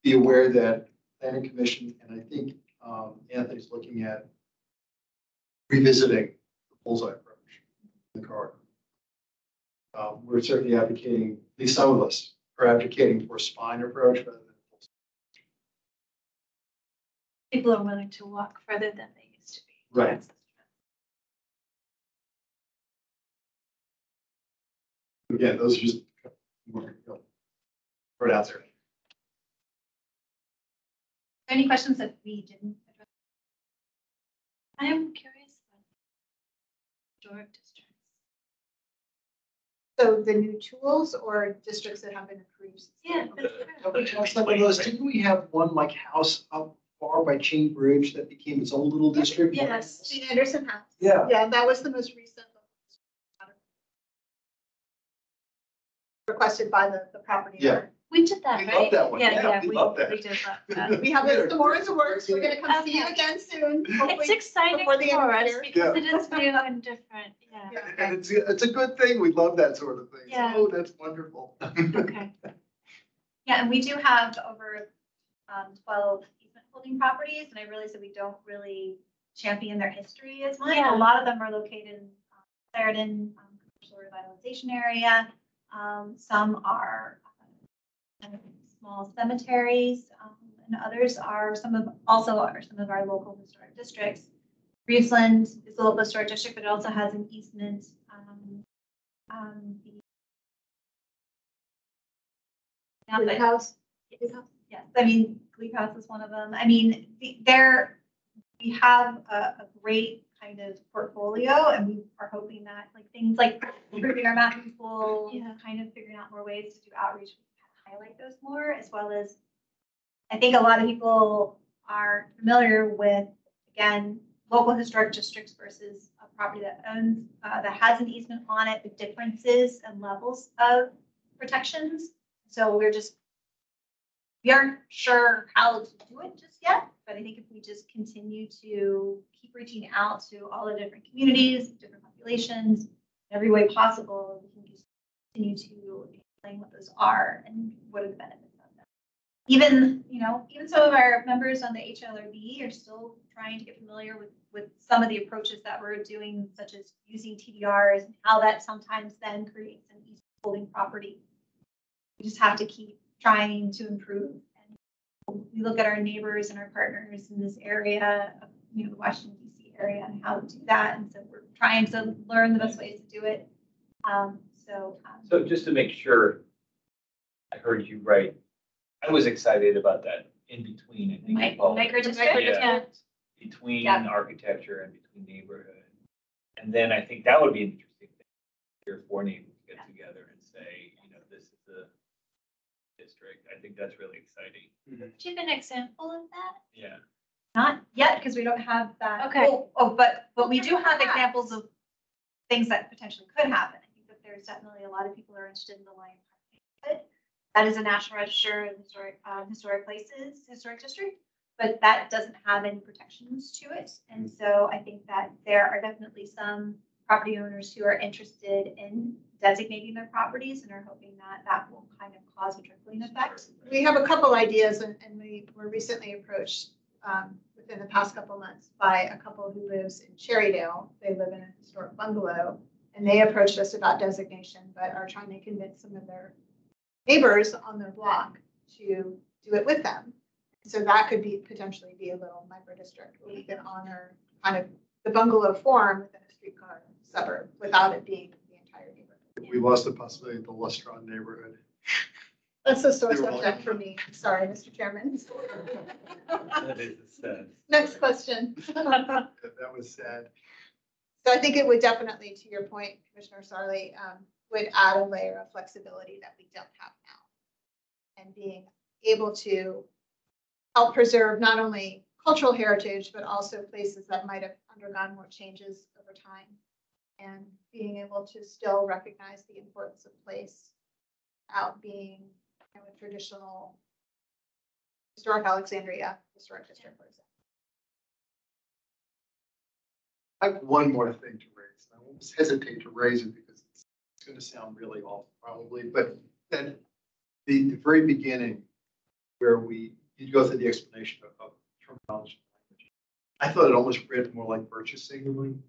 Be aware that Planning Commission, and I think Anthony's looking at revisiting the bullseye approach in the corridor. We're certainly advocating, at least some of us are advocating for a spine approach rather than bullseye. People are willing to walk further than they used to be. Right. Again, those are just right out there. Any questions that we didn't address? I am curious about historic districts. So the new tools or districts that have been approved? Yeah. Some of those, didn't we have one like house up far by Chain Bridge that became its own little district? Yes, St. Anderson House. Yeah. Yeah, that was the most recent. Requested by the property Yeah. owner. We did that, We right? love that one. Yeah, We love that. We did that. We have some more in the works. We're gonna come see you again soon. It's hopefully exciting before the end for of the us year. because it is new and different. Yeah. Yeah. And it's a good thing. We love that sort of thing. Yeah. Oh, that's wonderful. Okay. Yeah, and we do have over 12 easement holding properties, and I realize that we don't really champion their history as much. Yeah. A lot of them are located in Clarendon, commercial revitalization area. Some are small cemeteries, and others are some of our local historic districts. Reeveland is a local historic district, but it also has an easement. Glebe House. Yes, I mean, Glebe House is one of them. I mean, we have a great kind of portfolio, and we are hoping that like things like improving our mapping tool, kind of figuring out more ways to do outreach, we can highlight those more, as well as I think a lot of people are familiar with, again, local historic districts versus a property that owns, that has an easement on it, the differences and levels of protections. So we aren't sure how to do it just yet, but I think if we just continue to keep reaching out to all the different communities, different populations, every way possible, we can just continue to explain what those are and what are the benefits of them. Even some of our members on the HLRB are still trying to get familiar with some of the approaches that we're doing, such as using TDRs and how that sometimes then creates an easy holding property. We just have to keep trying to improve. And we look at our neighbors and our partners in this area, the Washington, D.C. area, and how to do that. And so we're trying to learn the best ways to do it. So just to make sure I heard you right, I was excited about that in between. I think you called it. Micro district. Yeah. Between architecture and between neighborhood. And then I think that would be an interesting thing. 3 or 4 neighbors get together and say, this is the district. I think that's really exciting. Do you have an example of that? Yeah. Not yet, because we don't have that. Okay. But we do have examples of things that potentially could happen. I think that there's definitely a lot of people who are interested in the Lion Park neighborhood. That is a National Register of historic places, historic district, but that doesn't have any protections to it. And so I think that there are definitely some property owners who are interested in designating their properties and are hoping that that will kind of cause a trickling effect. We have a couple ideas, and we were recently approached within the past couple months by a couple who lives in Cherrydale. They live in a historic bungalow, and they approached us about designation, but are trying to convince some of their neighbors on their block to do it with them. So that could potentially be a little micro district where we can honor kind of the bungalow form within a streetcar suburb without it being the entire neighborhood. We lost the possibility of the Lustron neighborhood. That's a sore subject for me. Sorry, Mr. Chairman. That is sad. Next question. That was sad. So I think it would definitely, to your point, Commissioner Sarli, would add a layer of flexibility that we don't have now. And being able to help preserve not only cultural heritage, but also places that might have undergone more changes over time. And being able to still recognize the importance of place without being a traditional historic Alexandria historic district, for example. I have one more thing to raise. I almost hesitate to raise it because it's going to sound really awful probably, but then the very beginning where you go through the explanation of terminology, I thought it almost read more like virtue signaling.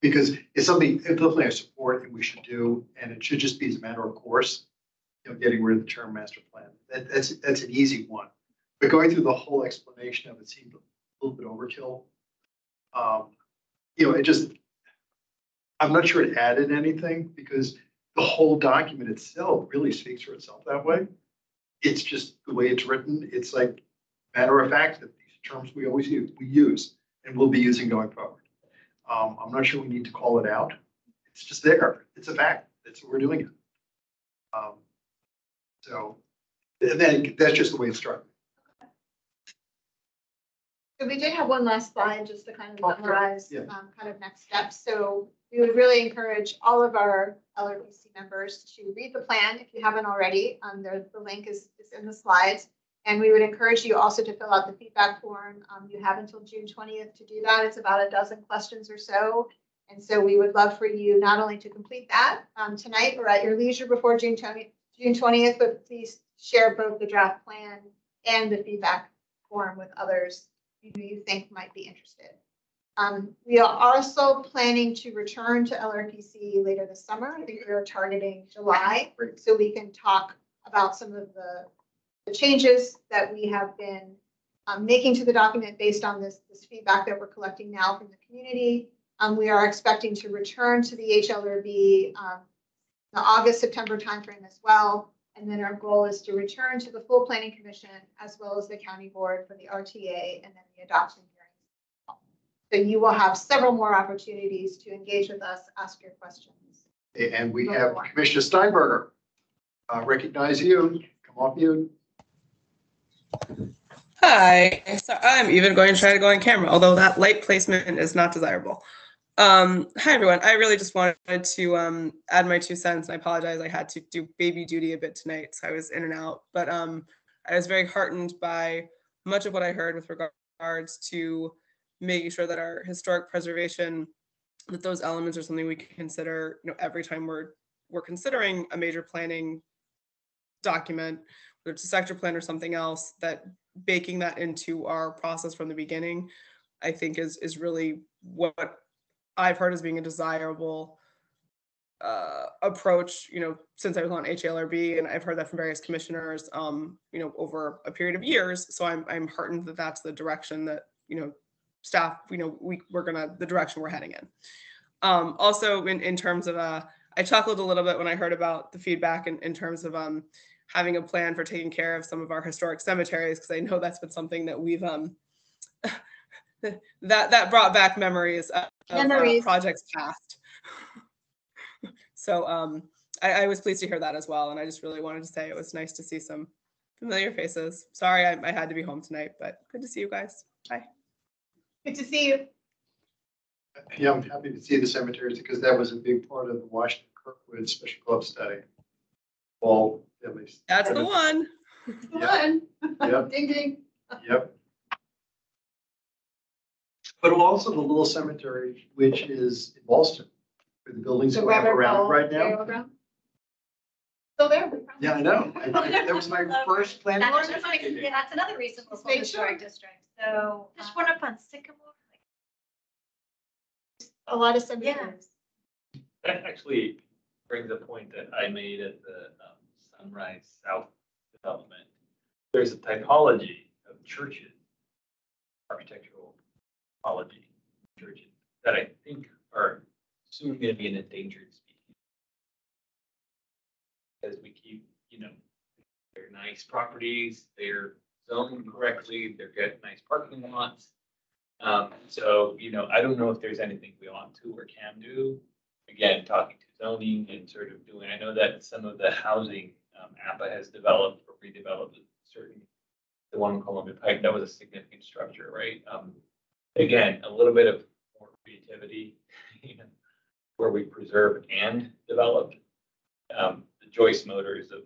Because it's something I support and we should do, and it should just be as a matter of course, getting rid of the term master plan. That's an easy one. But going through the whole explanation of it seemed a little bit overkill. I'm not sure it added anything because the whole document itself really speaks for itself that way. It's just the way it's written. It's like matter of fact that these terms we always use and we'll be using going forward. I'm not sure we need to call it out. It's just there. It's a fact. That's what we're doing it. So then that's just the way it's struck. So we did have one last slide just to kind of summarize Yeah. kind of next steps. So we would really encourage all of our LRPC members to read the plan if you haven't already. The link is in the slides. And we would encourage you also to fill out the feedback form. You have until June 20th to do that. It's about a dozen questions or so. And so we would love for you not only to complete that tonight or at your leisure before June 20th, but please share both the draft plan and the feedback form with others who you think might be interested. We are also planning to return to LRPC later this summer. I think we are targeting July, so we can talk about some of the changes that we have been making to the document based on this feedback that we're collecting now from the community. We are expecting to return to the HLRB the August-September timeframe as well. And then our goal is to return to the full planning commission as well as the county board for the RTA and then the adoption hearing. So you will have several more opportunities to engage with us, ask your questions. And we have Commissioner Steinberger. Recognize you. Come off mute. Hi, so I'm even going to try to go on camera, although that light placement is not desirable. Hi everyone, I really just wanted to add my 2 cents, and I apologize, I had to do baby duty a bit tonight, so I was in and out, but I was very heartened by much of what I heard with regards to making sure that our historic preservation, that those elements are something we can consider, every time we're considering a major planning document, whether it's a sector plan or something else, that baking that into our process from the beginning, I think is really what I've heard as being a desirable approach, since I was on HLRB, and I've heard that from various commissioners, over a period of years. So I'm heartened that that's the direction that, staff, the direction we're heading in. Also in terms of, I chuckled a little bit when I heard about the feedback in terms of having a plan for taking care of some of our historic cemeteries, because I know that's been something that we've that brought back memories of projects past. So I was pleased to hear that as well, and I just really wanted to say it was nice to see some familiar faces. Sorry I had to be home tonight, but good to see you guys. Bye. Good to see you. Yeah, I'm happy to see the cemeteries because that was a big part of the Washington Kirkwood Special Club study. All at least. That's the one. The one. Yep. Ding ding. Yep. But also the little cemetery, which is in Boston, where the buildings go around right now. Still there. Yeah, I know. That was my first plan. That's another reason for full historic district. So Just one up on Sycamore. A lot of cemeteries. That actually brings a point that I made at the Sunrise South development. There's a typology of churches, architectural typology of churches that I think are soon going to be an endangered species. As we keep, they're nice properties, they're zoned correctly, they're good, nice parking lots. So, I don't know if there's anything we ought to or can do. Again, talking to zoning and sort of doing, I know that some of the housing APA has developed or redeveloped the one in Columbia Pike, that was a significant structure, right? Again, a little bit of more creativity, where we preserve and develop. The Joyce Motor is a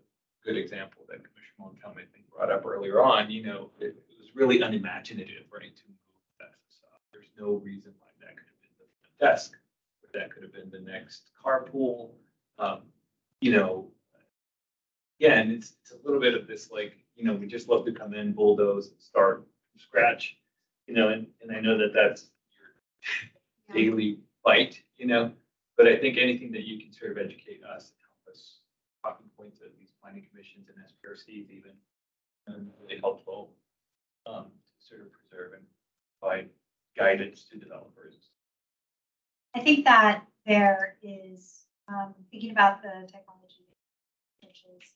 good example that Commissioner Montgomery, I think, brought up earlier on. It was really unimaginative, right? To move that stuff. There's no reason why that could have been the front desk, or that could have been the next carpool. You know, yeah, and it's a little bit of this like, you know, we just love to come in, bulldoze, and start from scratch, you know, and I know that that's your daily fight, you know, but I think anything that you can sort of educate us and help us talking points at these planning commissions and SPRCs even, really helpful to sort of preserve and provide guidance to developers. I think that there is, thinking about the technology churches,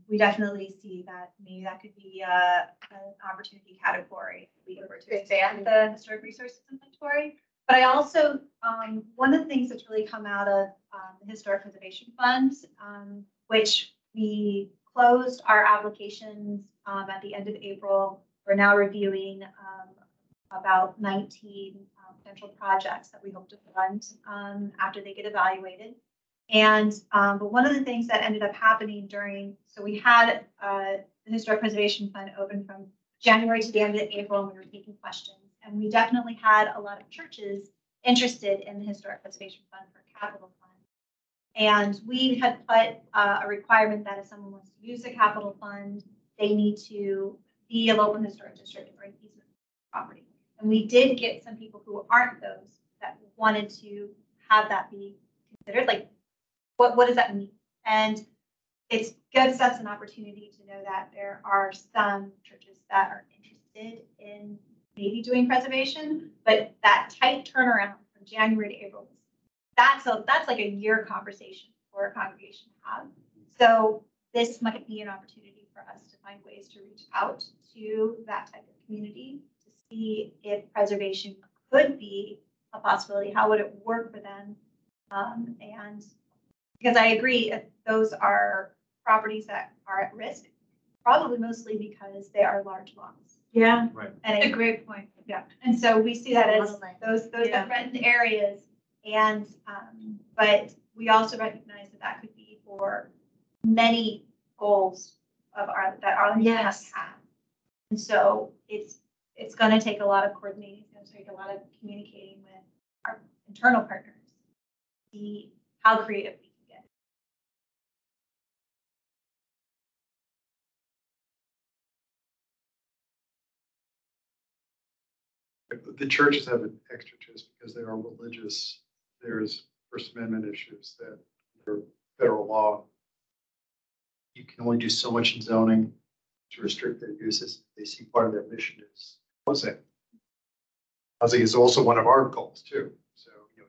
we definitely see that maybe that could be an opportunity category if we were to expand the historic resources inventory. But I also, one of the things that's really come out of the Historic Preservation Fund, which we closed our applications at the end of April. We're now reviewing about 19 potential projects that we hope to fund after they get evaluated. And but one of the things that ended up happening so we had the Historic Preservation Fund open from January to the end of April, and we were taking questions. And we definitely had a lot of churches interested in the Historic Preservation Fund for capital fund. And we had put a requirement that if someone wants to use the capital fund, they need to be a local historic district or an easement property. And we did get some people who aren't those that wanted to have that be considered. Like, what does that mean? And it gives us an opportunity to know that there are some churches that are interested in maybe doing preservation, but that tight turnaround from January to April, that's like a year conversation for a congregation to have. So this might be an opportunity for us to find ways to reach out to that type of community to see if preservation could be a possibility. How would it work for them? And because I agree, if those are properties that are at risk, probably mostly because they are large lots. Yeah, Right. And a great point. yeah, and so we see that as those Yeah. are threatened areas. And but we also recognize that that could be for many goals of that Arlington has to have. And so it's going to take a lot of coordinating. It's going to take a lot of communicating with our internal partners to see how creative we can get. The churches have an extra twist because they are religious. There's First Amendment issues that under federal law, you can only do so much in zoning to restrict their uses. They see part of their mission is housing. Housing is also one of our goals too. So, you know,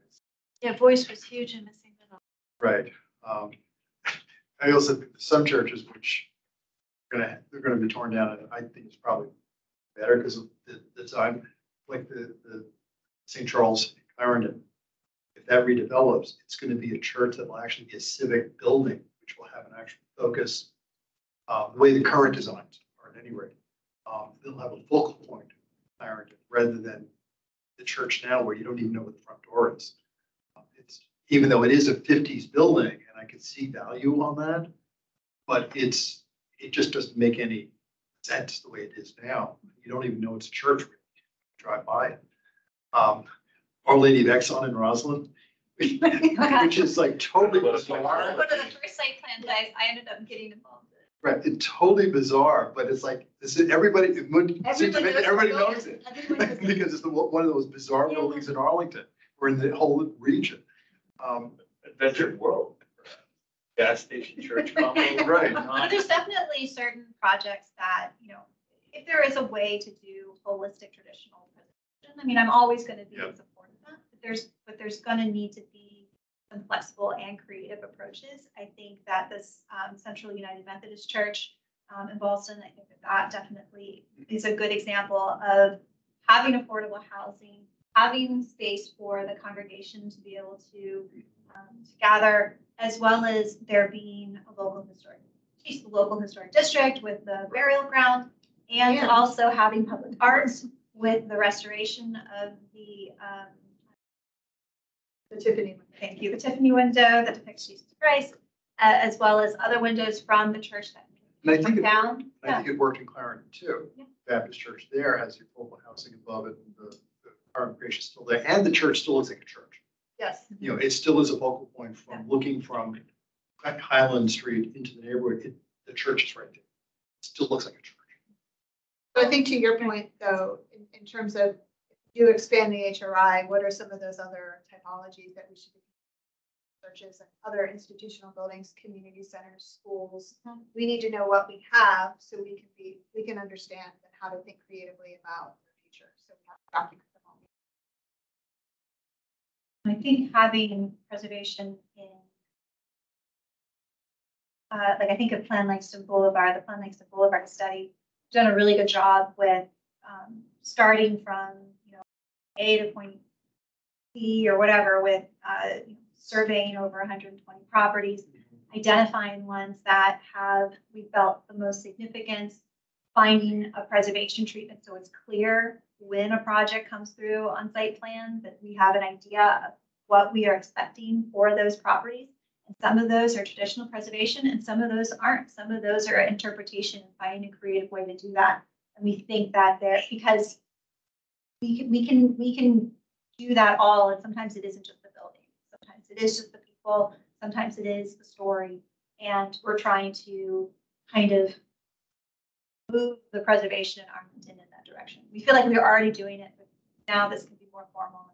Yeah, voice was huge in missing middle. right. I also think some churches which they're gonna be torn down, and I think it's probably better because of the design, like the St. Charles in Clarendon. If that redevelops, it's going to be a church that will actually be a civic building, which will have an actual focus. The way the current designs are, at any rate, they'll have a focal point in Clarendon rather than the church now, where you don't even know what the front door is. It's even though it is a 50s building, and I could see value on that, but it just doesn't make any sense the way it is now. You don't even know it's a church when you drive by it. Our Lady of Exxon in Roslyn, which is like totally bizarre. One of the first site plans I ended up getting involved in. Right, it's totally bizarre, but it's like, this is everybody knows it. Because it's one of those bizarre buildings in Arlington, or in the whole region. Adventure World. Gas station church combo. Right. But there's definitely certain projects that, you know, if there is a way to do holistic traditional preservation, I mean, I'm always going to be in support of that. But there's going to need to be some flexible and creative approaches. I think that this Central United Methodist Church in Boston, I think that definitely is a good example of having affordable housing, having space for the congregation to be able to gather, as well as there being a local historic district with the burial ground, and also having public arts with the restoration of the Tiffany. Thank you. The Tiffany window that depicts Jesus Christ, as well as other windows from the church that come down. I think it worked in Clarendon too. Baptist Church there has the affordable housing above it, and the current creation is still there, and the church still looks like a church. Yes. You know, it still is a focal point from looking from Highland Street into the neighborhood. The church is right there. It still looks like a church. So I think to your point, though, in terms of if you expand the HRI, what are some of those other typologies that we should be churches and other institutional buildings, community centers, schools? We need to know what we have so we can understand and how to think creatively about the future. So we have to document them all. I think having preservation in, like I think of Plan Langston Boulevard, the Plan Langston Boulevard study, done a really good job with starting from, you know, A to point C or whatever with surveying over 120 properties, identifying ones that have, we felt, the most significance, finding a preservation treatment so it's clear when a project comes through on site plan that we have an idea of what we are expecting for those properties. And some of those are traditional preservation and some of those aren't. Some of those are interpretation and finding a creative way to do that. And we think that there, because we can do that all, and sometimes it isn't just the building. Sometimes it is just the people. Sometimes it is the story. And we're trying to kind of move the preservation in Arlington in that direction. We feel like we're already doing it, but now this can be more formal.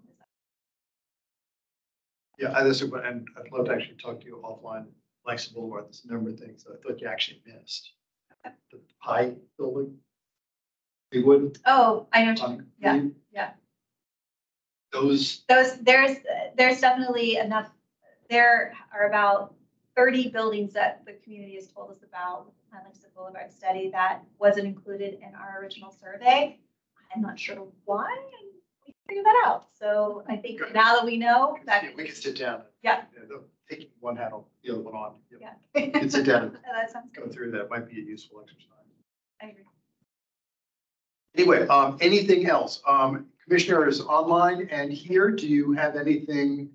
Yeah, I listen, and I'd love to actually talk to you offline, Langston Boulevard. There's a number of things that I thought you actually missed. The pie building. We wouldn't. Oh, I know what you mean. Yeah, yeah. Those, there's definitely enough. There are about 30 buildings that the community has told us about with the Langston Boulevard study that wasn't included in our original survey. I'm not sure why. We figure that out. So I think now that we know that we can sit down. Yeah. Taking one hat off, the other one on. Yeah. You can sit down and that sounds go good. through that. Might be a useful exercise. I agree. Anyway, anything else? Commissioners online and here, do you have anything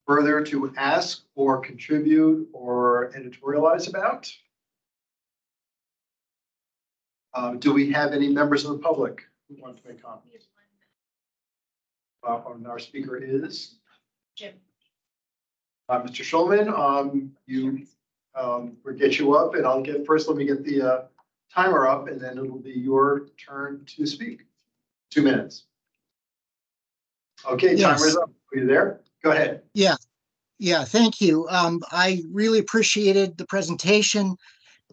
further to ask or contribute or editorialize about? Do we have any members of the public who want to make comments? Our speaker is Jim. Mr. Schulman. We'll get you up, and I'll get first. Let me get the timer up, and then it'll be your turn to speak. 2 minutes. Okay, Yes. timer's up. Are you there? Go ahead. Yeah, thank you. I really appreciated the presentation.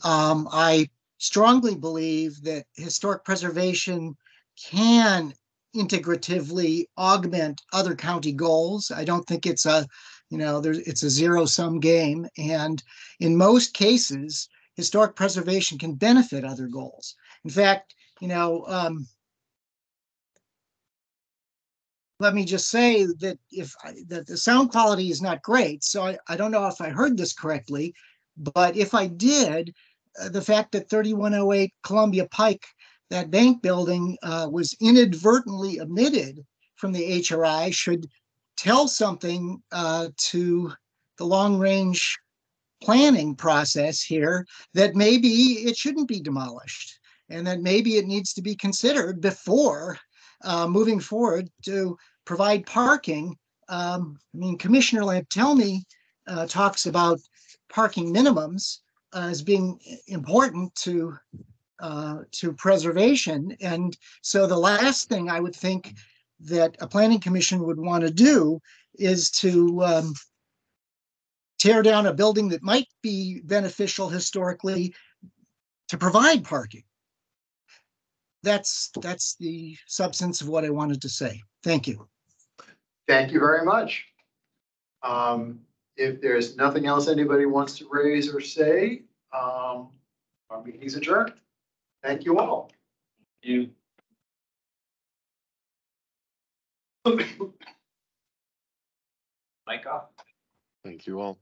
I strongly believe that historic preservation can integratively augment other county goals. I don't think it's a, it's a zero-sum game. And in most cases, historic preservation can benefit other goals. In fact, let me just say that that the sound quality is not great. So I don't know if I heard this correctly, but if I did, the fact that 3108 Columbia Pike, that bank building, was inadvertently omitted from the HRI should tell something to the long-range planning process here, that maybe it shouldn't be demolished and that maybe it needs to be considered before moving forward to provide parking. Commissioner Lantelmi talks about parking minimums as being important to preservation. And so the last thing I would think that a planning commission would want to do is to tear down a building that might be beneficial historically to provide parking. That's the substance of what I wanted to say. Thank you. Thank you very much. If there's nothing else anybody wants to raise or say, our meeting's adjourned. Thank you all. You. Mic off. Thank you all.